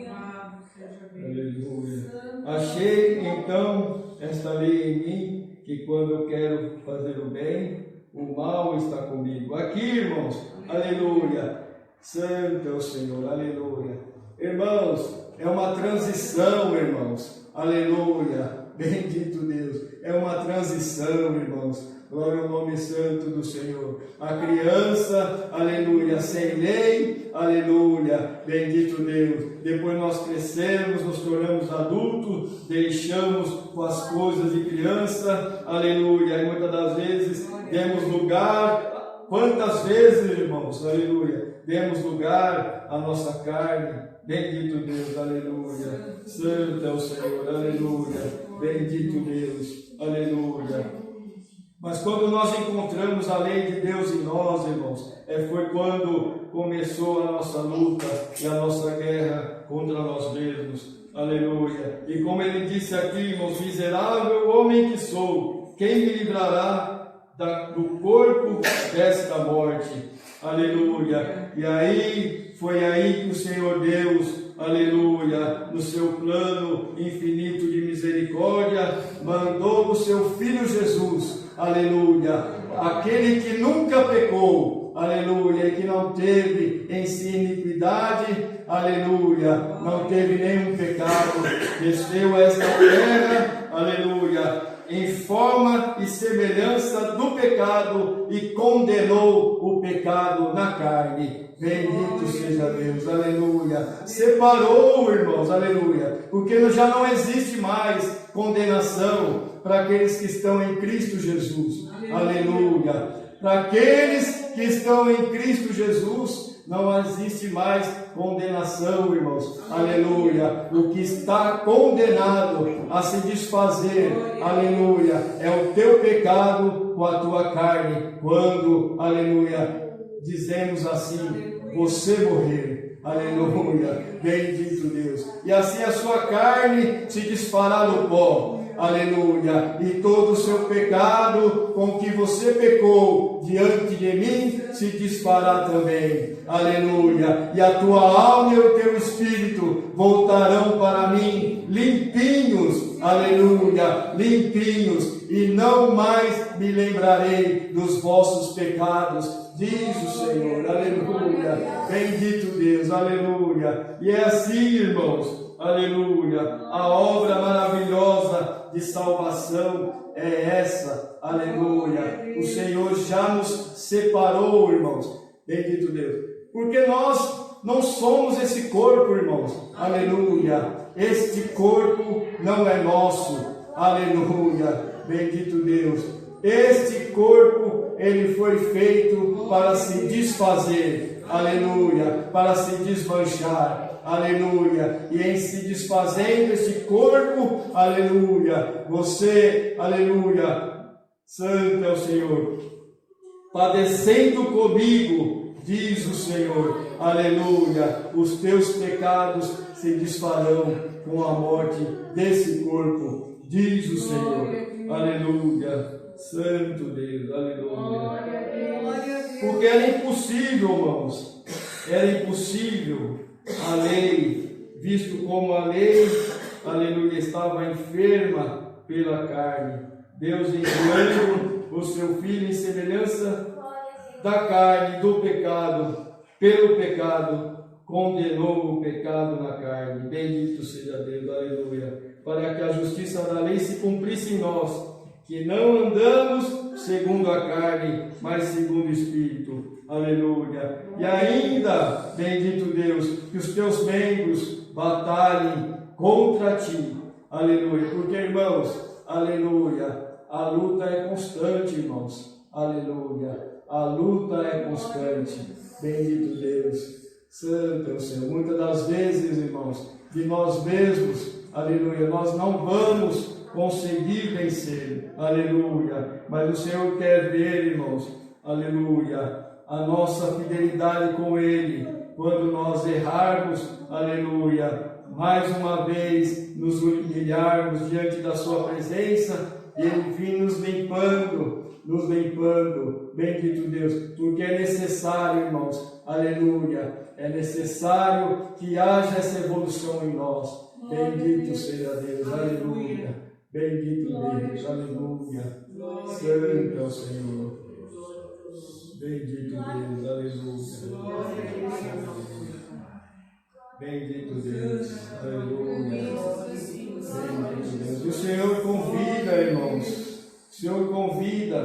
Aleluia. Achei então esta lei em mim, que quando eu quero fazer o bem, o mal está comigo. Aqui, irmãos, aleluia. Santo é o Senhor, aleluia. Irmãos, é uma transição, irmãos, aleluia. Bendito Deus, é uma transição, irmãos. Glória ao nome santo do Senhor. A criança, aleluia, sem lei, aleluia, bendito Deus. Depois nós crescemos, nos tornamos adultos, deixamos com as coisas de criança, aleluia. E muitas das vezes demos lugar, quantas vezes, irmãos, aleluia, demos lugar à nossa carne. Bendito Deus, aleluia. Santo é o Senhor, aleluia. Bendito Deus, aleluia. Mas quando nós encontramos a lei de Deus em nós, irmãos, foi quando começou a nossa luta e a nossa guerra contra nós mesmos. Aleluia. E como ele disse aqui, irmãos: miserável homem que sou, quem me livrará do corpo desta morte? Aleluia. E aí, foi aí que o Senhor Deus, aleluia, no seu plano infinito de misericórdia, mandou o seu Filho Jesus, aleluia, aquele que nunca pecou, aleluia, e que não teve em si iniquidade, aleluia, não teve nenhum pecado, desceu a esta terra, aleluia, em forma e semelhança do pecado, e condenou o pecado na carne. Bendito seja Deus, aleluia. Separou, irmãos, aleluia, porque já não existe mais condenação para aqueles que estão em Cristo Jesus, aleluia. Para aqueles que estão em Cristo Jesus, não existe mais condenação, irmãos, aleluia. O que está condenado a se desfazer, aleluia, é o teu pecado com a tua carne, quando, aleluia, dizemos assim: você morrer, aleluia, bendito Deus, e assim a sua carne se desfará no pó, aleluia, e todo o seu pecado com que você pecou diante de mim se desfará também, aleluia, e a tua alma e o teu espírito voltarão para mim limpinhos, aleluia, limpinhos, e não mais me lembrarei dos vossos pecados, diz o Senhor, aleluia, bendito Deus, aleluia. E é assim, irmãos, aleluia, a obra maravilhosa de salvação é essa, aleluia. O Senhor já nos separou, irmãos, bendito Deus, porque nós não somos esse corpo, irmãos, aleluia. este corpo não é nosso, aleluia, bendito Deus. Este corpo, ele foi feito para se desfazer, aleluia, para se desmanchar, aleluia, e em se desfazendo este corpo, aleluia, você, aleluia, santo é o Senhor, padecendo comigo, diz o Senhor, aleluia, os teus pecados se desfarão com a morte desse corpo, diz o Senhor, aleluia, santo Deus, aleluia. Porque era impossível, irmãos, era impossível a lei, visto como a lei, aleluia, estava enferma pela carne, Deus enviando o seu Filho em semelhança da carne, do pecado, pelo pecado, condenou o pecado na carne. Bendito seja Deus, aleluia. Para que a justiça da lei se cumprisse em nós, que não andamos segundo a carne, mas segundo o Espírito. Aleluia. E ainda, bendito Deus, que os teus membros batalhem contra ti. Aleluia. Porque, irmãos, aleluia, a luta é constante, irmãos. Aleluia. A luta é constante. Bendito Deus. Santo é o Senhor. Muitas das vezes, irmãos, de nós mesmos, aleluia, nós não vamos conseguir vencer. Aleluia. Mas o Senhor quer ver, irmãos, aleluia, a nossa fidelidade com Ele. Quando nós errarmos, aleluia, mais uma vez nos humilharmos diante da Sua presença, Ele vir nos limpando, bendito Deus, porque é necessário, irmãos, aleluia, é necessário que haja essa evolução em nós. Bendito seja Deus, aleluia, bendito Deus, aleluia, santo é o Senhor, bendito Deus, aleluia, bendito Deus, aleluia, bendito Deus. E o Senhor convida, irmãos, o Senhor convida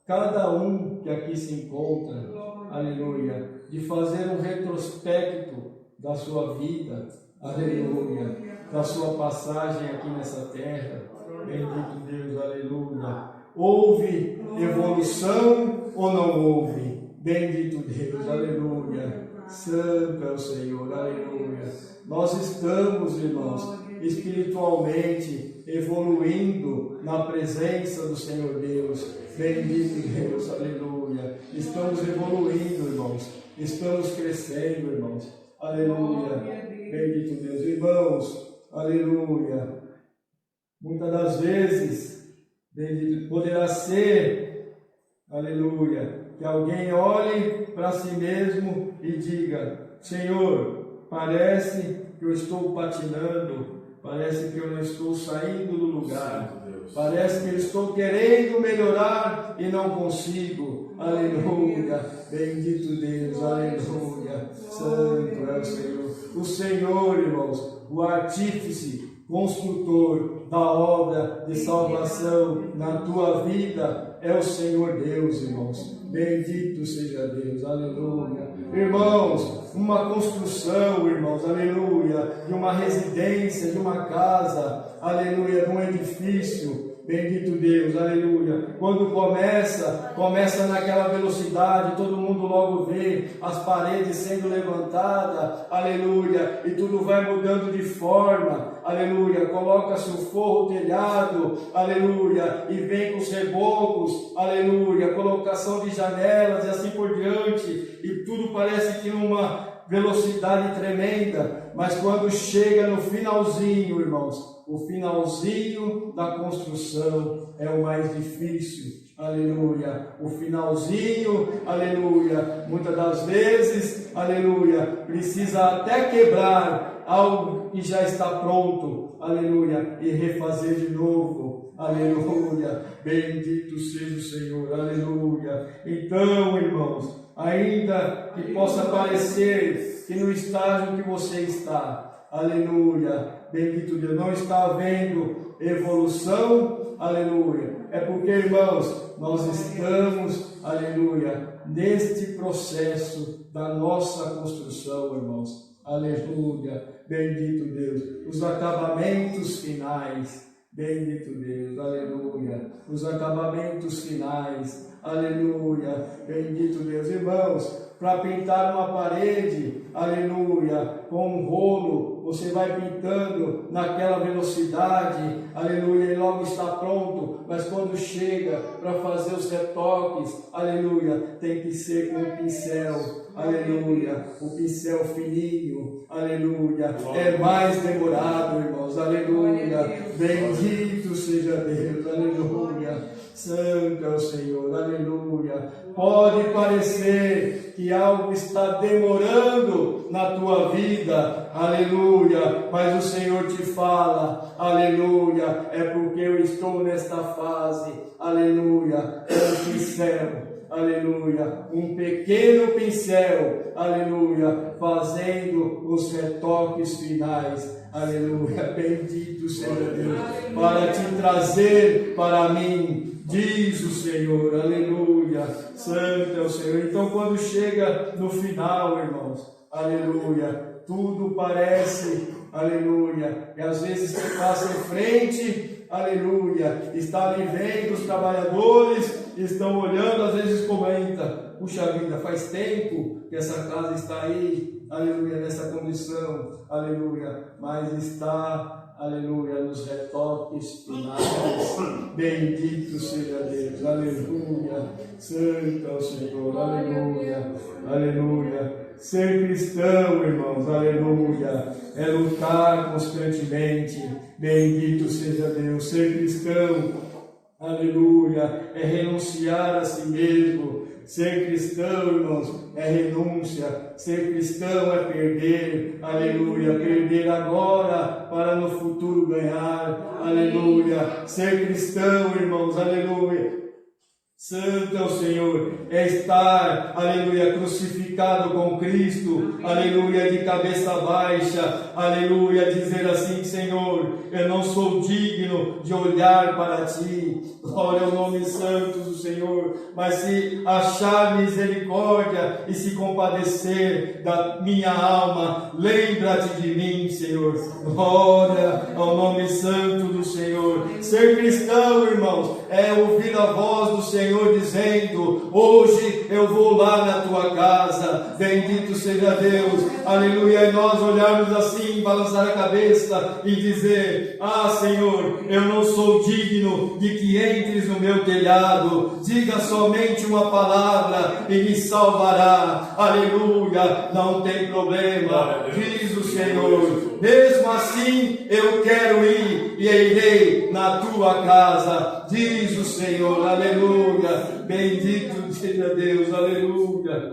cada um que aqui se encontra, aleluia, de fazer um retrospecto da sua vida, aleluia, da sua passagem aqui nessa terra, bendito Deus, aleluia. Houve evolução ou não houve? Bendito Deus, aleluia. Santo é o Senhor, aleluia. Nós estamos, irmãos, espiritualmente evoluindo na presença do Senhor Deus. Bendito Deus, aleluia. Estamos evoluindo, irmãos. Estamos crescendo, irmãos. Aleluia. Bendito Deus. Irmãos, aleluia. Muitas das vezes, bendito, poderá ser, aleluia, que alguém olhe para si mesmo e diga: Senhor, parece que eu estou patinando, parece que eu não estou saindo do lugar, parece que eu estou querendo melhorar e não consigo. Aleluia, bendito Deus, aleluia, santo é o Senhor. O Senhor, irmãos, o artífice, construtor da obra de salvação na tua vida é o Senhor Deus, irmãos. Bendito seja Deus, aleluia. Irmãos, uma construção, irmãos, aleluia, de uma residência, de uma casa, aleluia, de um edifício, bendito Deus, aleluia. Quando começa naquela velocidade, todo mundo logo vê as paredes sendo levantadas, aleluia, e tudo vai mudando de forma, aleluia. Coloca-se o forro, o telhado, aleluia, e vem com os rebocos, aleluia, colocação de janelas e assim por diante, e tudo parece que numa velocidade tremenda, mas quando chega no finalzinho, irmãos, o finalzinho da construção é o mais difícil, aleluia, o finalzinho, aleluia, muitas das vezes, aleluia, precisa até quebrar algo que já está pronto, aleluia, e refazer de novo, aleluia, bendito seja o Senhor, aleluia. Então, irmãos, ainda que possa parecer que no estágio que você está, aleluia, bendito Deus, não está havendo evolução, aleluia, é porque, irmãos, nós estamos, aleluia, neste processo da nossa construção, irmãos, aleluia, bendito Deus. Os acabamentos finais, bendito Deus, aleluia. Os acabamentos finais, aleluia, bendito Deus. Irmãos, para pintar uma parede, aleluia, com um rolo, você vai pintando naquela velocidade, aleluia, e logo está pronto, mas quando chega para fazer os retoques, aleluia, tem que ser com o pincel, aleluia, o pincel fininho, aleluia, é mais demorado, irmãos, aleluia, bendito seja Deus, aleluia, santo é o Senhor, aleluia. Pode parecer que algo está demorando na tua vida, aleluia, mas o Senhor te fala, aleluia, é porque eu estou nesta fase, aleluia, é um pincel, aleluia, um pequeno pincel, aleluia, fazendo os retoques finais, aleluia, bendito seja Deus, para te trazer para mim, diz o Senhor, aleluia, santo é o Senhor. Então quando chega no final, irmãos, aleluia, tudo parece, aleluia, e às vezes você passa em frente, aleluia, está ali vendo os trabalhadores, estão olhando, às vezes comenta, puxa vida, faz tempo que essa casa está aí, aleluia, nessa condição, aleluia, mas está, aleluia, nos retoques finais, bendito seja Deus, aleluia, santo é o Senhor, aleluia, aleluia. Ser cristão, irmãos, aleluia, é lutar constantemente, bendito seja Deus. Ser cristão, aleluia, é renunciar a si mesmo. Ser cristão, irmãos, é renúncia. Ser cristão é perder, aleluia, perder agora para no futuro ganhar, aleluia. Ser cristão, irmãos, aleluia, santo é o Senhor, é estar, aleluia, crucificado com Cristo, aleluia, de cabeça baixa, aleluia, dizer assim, Senhor, eu não sou digno de olhar para Ti, glória ao nome santo do Senhor, mas se achar misericórdia e se compadecer da minha alma, lembra-te de mim, Senhor, glória ao nome santo do Senhor. Ser cristão, irmãos, é ouvir a voz do Senhor dizendo, hoje eu vou lá na tua casa, bendito seja Deus, aleluia, e nós olharmos assim, balançar a cabeça e dizer, Senhor, eu não sou digno de que entres no meu telhado, diga somente uma palavra e me salvará, aleluia, não tem problema, diz o Senhor, mesmo assim eu quero ir e irei na tua casa, diz o Senhor, aleluia, bendito seja Deus, aleluia,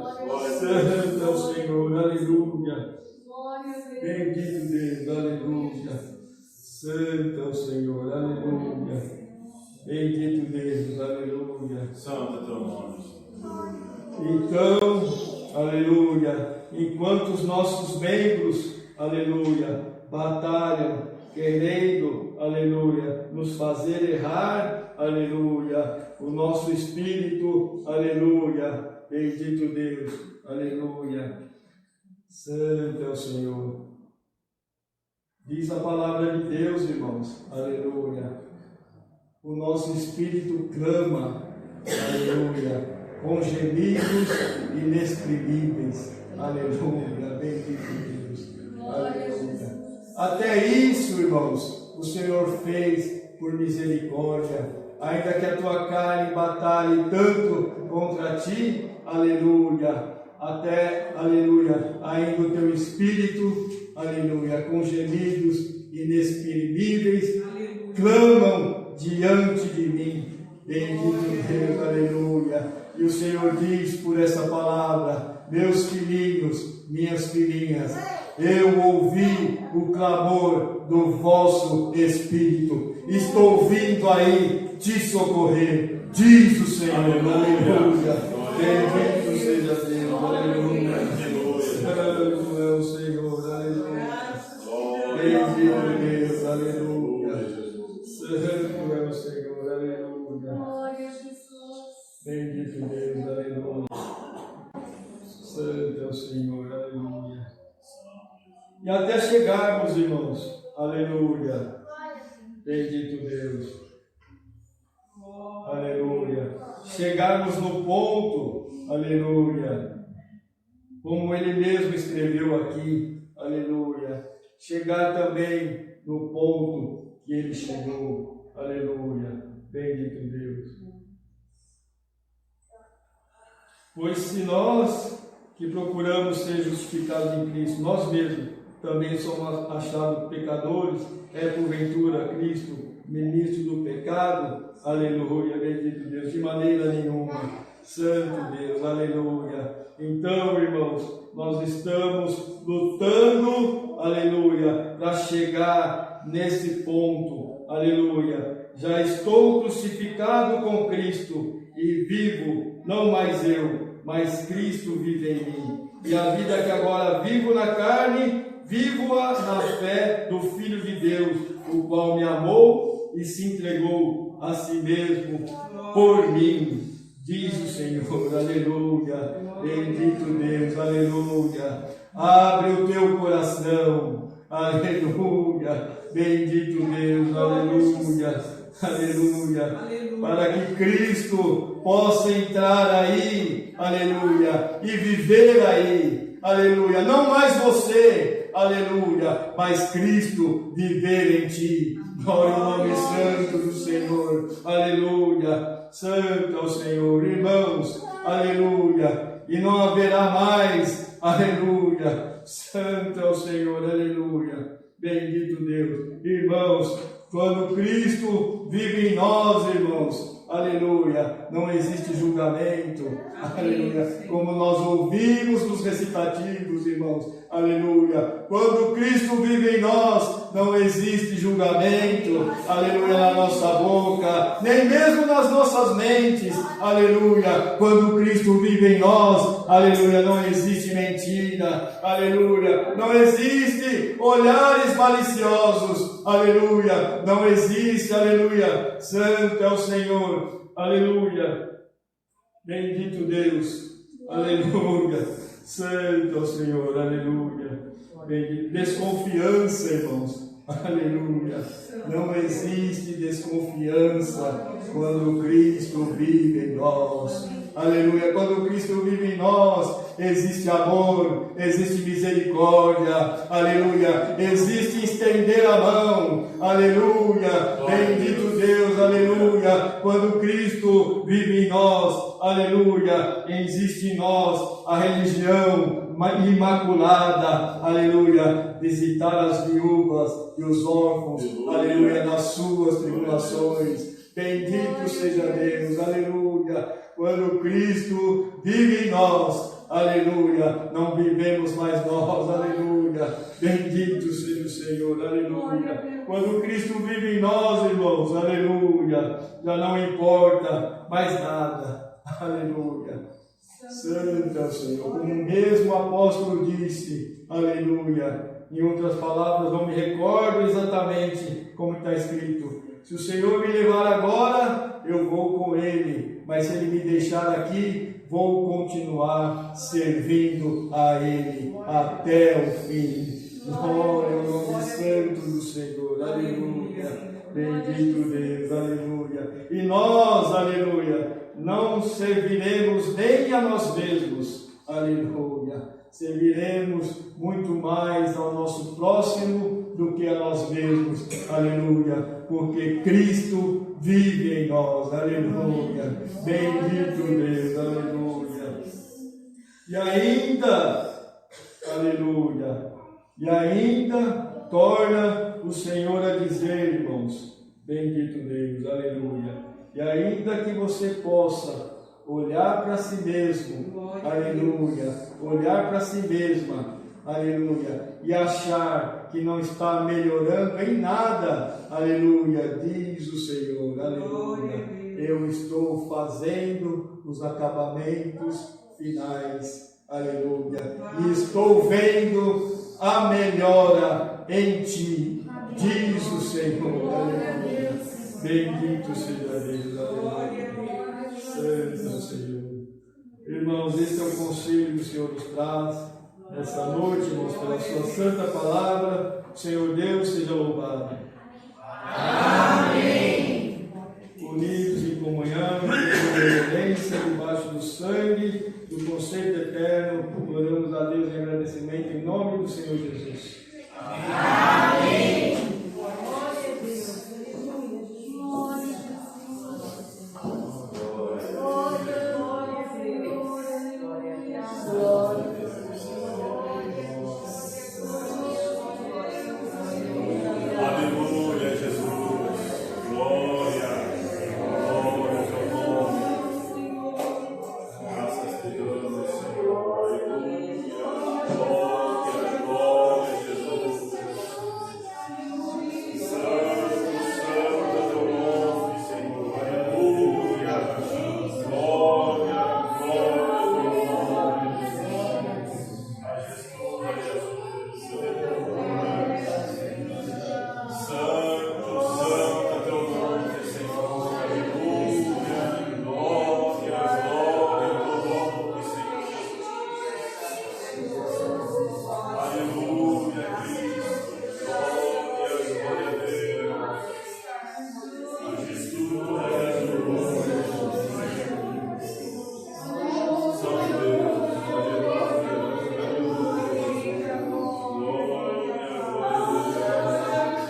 santo é o Senhor, aleluia, bendito Deus, aleluia, santo é o Senhor, aleluia, bendito Deus, aleluia, santo é teu nome. Então, aleluia, enquanto os nossos membros, aleluia, batalham, querendo, aleluia, nos fazer errar, aleluia, o nosso espírito, aleluia, bendito Deus, aleluia, santo é o Senhor. Diz a palavra de Deus, irmãos, aleluia, o nosso espírito clama, aleluia, com gemidos inexprimíveis, aleluia, bendito Deus, aleluia. Até isso, irmãos, o Senhor fez por misericórdia, ainda que a tua carne batalhe tanto contra ti, aleluia, até, aleluia, ainda o teu espírito, aleluia, com gemidos inexprimíveis, clamam diante de mim, bendito Deus, aleluia, e o Senhor diz por essa palavra, meus filhinhos, minhas filhinhas, eu ouvi o clamor do vosso espírito, estou vindo aí te socorrer, diz o Senhor, aleluia, bendito seja Deus, aleluia, santo é o Senhor, aleluia, bendito Deus, aleluia, santo é o Senhor, aleluia, bendito Deus, aleluia, santo é o Senhor, aleluia. e até chegarmos, irmãos, aleluia, bendito Deus, aleluia, chegarmos no ponto, aleluia, como Ele mesmo escreveu aqui, aleluia, chegar também no ponto que Ele chegou, aleluia, bendito Deus. Pois se nós que procuramos ser justificados em Cristo, nós mesmos também somos achados pecadores, é porventura Cristo ministro do pecado? Aleluia, bendito Deus, de maneira nenhuma, santo Deus, aleluia. Então, irmãos, nós estamos lutando, aleluia, para chegar nesse ponto, aleluia. Já estou crucificado com Cristo e vivo, não mais eu, mas Cristo vive em mim. E a vida que agora vivo na carne, vivo-a na fé do Filho de Deus, o qual me amou e se entregou a si mesmo por mim. Diz o Senhor, aleluia, bendito Deus, aleluia. Abre o teu coração, aleluia, bendito Deus, aleluia, aleluia, para que Cristo possa entrar aí, aleluia, e viver aí, aleluia, não mais você, aleluia, mas Cristo viver em ti. Glória ao nome santo do Senhor, aleluia, santo é o Senhor, irmãos, aleluia, e não haverá mais, aleluia, santo é o Senhor, aleluia, bendito Deus, irmãos, quando Cristo vive em nós, irmãos, aleluia, não existe julgamento, aleluia, como nós ouvimos nos recitativos, irmãos, aleluia, quando Cristo vive em nós, não existe julgamento, aleluia, na nossa boca, nem mesmo nas nossas mentes, aleluia, quando Cristo vive em nós, aleluia, não existe mentira, aleluia, não existe olhares maliciosos, aleluia, não existe, aleluia, santo é o Senhor, aleluia, bendito Deus, aleluia, santo é o Senhor, aleluia, bendito. Desconfiança, irmãos, aleluia, não existe desconfiança quando Cristo vive em nós, aleluia, quando Cristo vive em nós, existe amor, existe misericórdia, aleluia, existe estender a mão, aleluia, bendito Deus, aleluia, quando Cristo vive em nós, aleluia, existe em nós a religião imaculada, aleluia, visitar as viúvas e os órfãos, aleluia, nas suas tribulações, bendito seja Deus, aleluia, quando Cristo vive em nós, aleluia, não vivemos mais nós, aleluia, bendito seja o Senhor, aleluia, quando Cristo vive em nós, irmãos, aleluia, já não importa mais nada, aleluia, santo é o Senhor, como o mesmo apóstolo disse, aleluia, em outras palavras, não me recordo exatamente como está escrito, se o Senhor me levar agora, eu vou com Ele, mas se Ele me deixar aqui, vou continuar servindo a Ele até o fim. Glória ao nome santo do Senhor, aleluia, bendito Deus, aleluia. E nós, aleluia, não serviremos nem a nós mesmos, aleluia, serviremos muito mais ao nosso próximo do que a nós mesmos, aleluia, porque Cristo vive em nós, aleluia, bendito Deus, aleluia, e ainda, aleluia, e ainda torna o Senhor a dizer, irmãos, bendito Deus, aleluia, e ainda que você possa olhar para si mesmo, aleluia, olhar para si mesma, aleluia, e achar que não está melhorando em nada, aleluia, diz o Senhor, aleluia, eu estou fazendo os acabamentos finais, aleluia, e estou vendo a melhora em ti, diz o Senhor, aleluia, bendito seja Deus, aleluia, santo Senhor. Irmãos, esse é o conselho que o Senhor nos traz, essa noite, irmãos, pela sua santa palavra. Senhor Deus, seja louvado. Amém. Unidos em comunhão, em reverência, debaixo do sangue, do conceito eterno, oramos a Deus em agradecimento em nome do Senhor Jesus. Amém. Aleluia, Jesus. Glória. Glória ao teu nome. Graças te damos, Senhor. Aleluia. Glória, glória, Jesus. Santo, santo é teu nome, Senhor. Aleluia. Glória, glória ao teu nome. A Jesus, a Jesus. Santo, santo é teu nome, Senhor. Aleluia. Glória, glória ao teu nome, Senhor Jesus. Aleluia, Cristo. Glória, glória a Deus. A Jesus, a Jesus. Santo Deus, glória,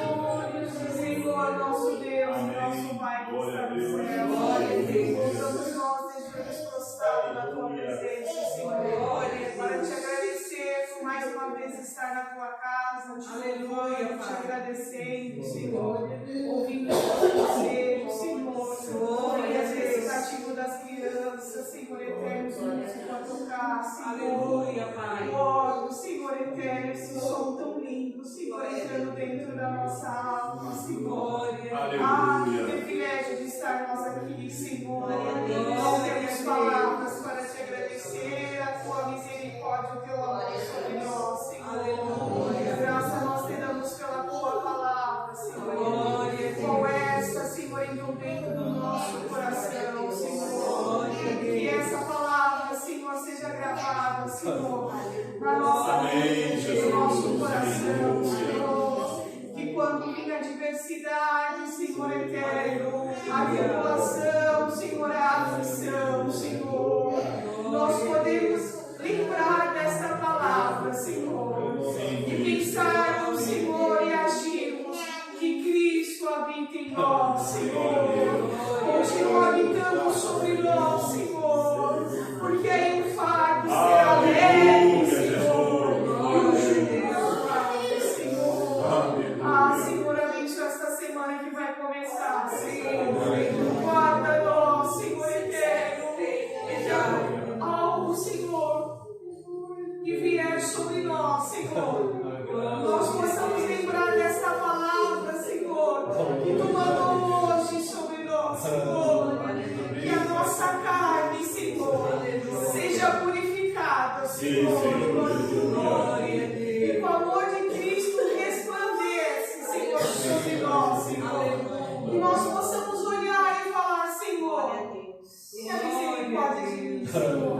glória, Senhor, nosso Deus, nosso Pai que está no céu. Todos nós devemos prostrar na tua presença, Senhor. Para te agradecer por mais uma vez estar na tua casa, te louvando, te agradecendo, Senhor. Ouvindo os teus conselhos, Senhor. E as vezes cativo das crianças, Senhor eterno, isso para tocar, Senhor. Oro, Senhor eterno, esse som tão lindo, Senhor, entrando dentro da nossa alma, Senhor. Ah, que privilégio de estar nós aqui, Senhor. Não temos palavras para te agradecer, a tua misericórdia, o teu amor sobre nós, Senhor. Graça nós te damos pela tua palavra, Senhor. Com essa, Senhor, indo dentro do nosso coração, Senhor. Que essa palavra, Senhor, seja gravada, Senhor, na nossa mente, no nosso coração, Senhor. Que quando vir a adversidade, Senhor eterno, a tribulação, Senhor, a aflição, Senhor, nós podemos lembrar desta palavra, Senhor, e pensarmos, Senhor, e agirmos que Cristo habita em nós, Senhor. Continua habitando sobre nós, Senhor, porque aí o fardo será leve, Senhor, e o jugo leve, Senhor. Ah, Senhor, abençoa esta semana que vai começar, Senhor. Guarda nós, Senhor eterno, e algo, Senhor, que vier sobre nós, Senhor. Nós possamos lembrar desta palavra, Senhor, que tu mandou hoje sobre nós, Senhor. Que a nossa carne, Senhor, seja purificada, Senhor. E com o amor de Cristo resplandece, Senhor, sobre nós, Senhor. Que nós possamos olhar e falar, Senhor, tenha misericórdia de mim, Senhor.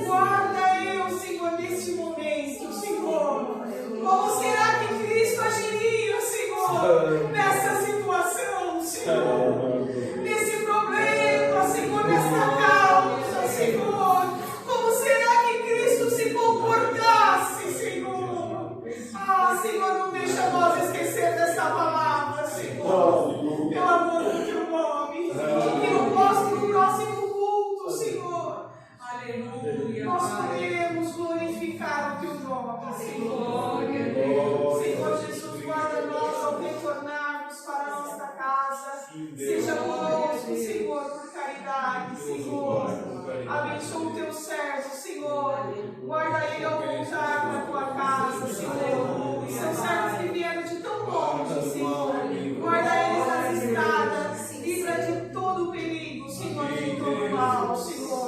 Guarda eu, Senhor, neste momento, Senhor. Como será que Cristo agiria, Senhor, nessa situação, Senhor? Nesse problema, Senhor, nessa causa, Senhor. Como será que Cristo se comportasse, Senhor? Ah, Senhor, não deixa nós esquecer dessa palavra, Senhor. Pelo amor do teu nome. Que eu possa no próximo culto, Senhor. Aleluia. Nós podemos glorificar o teu nome, Senhor. Senhor Jesus, guarda nós ao retornarmos para a nossa casa. Seja conosco, Senhor, por caridade, Senhor. Abençoa o teu servo, Senhor. Guarda ele ao voltar para a tua casa, Senhor. São servos que vieram de tão longe, Senhor. Guarda eles nas estradas. Livra de todo perigo, Senhor, de todo mal, Senhor.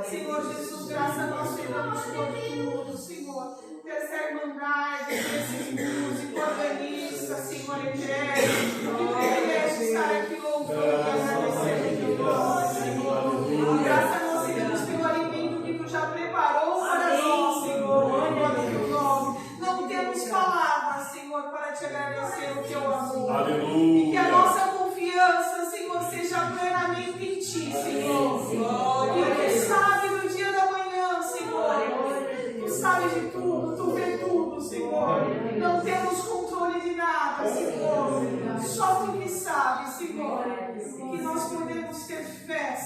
Senhor Jesus, graças a nós te damos por tudo, Senhor. Dessa irmandade, desses músicos, organistas, Senhor eterno. Que privilégio estar aqui louvando e agradecendo nós, Senhor. Graças a nós te damos pelo alimento que tu já preparou para nós,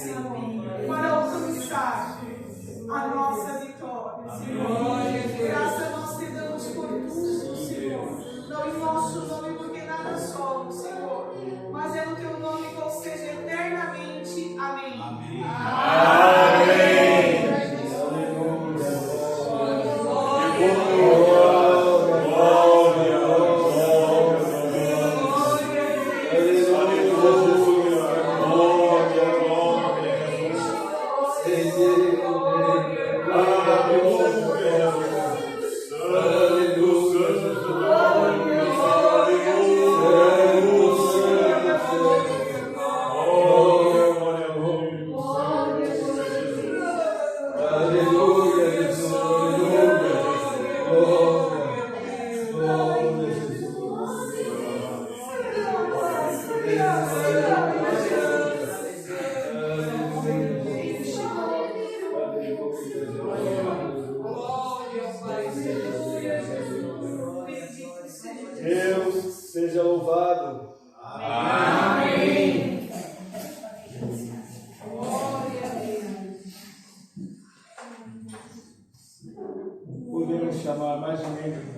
Senhor, para alcançar a nossa vitória, Senhor. Graça nós te damos por tudo, Senhor. Não em nosso nome, porque nada somos, Senhor, mas é no teu nome que seja eternamente. Amém. Amém. Amém. Deus seja louvado. Amém. Podemos chamar mais um membro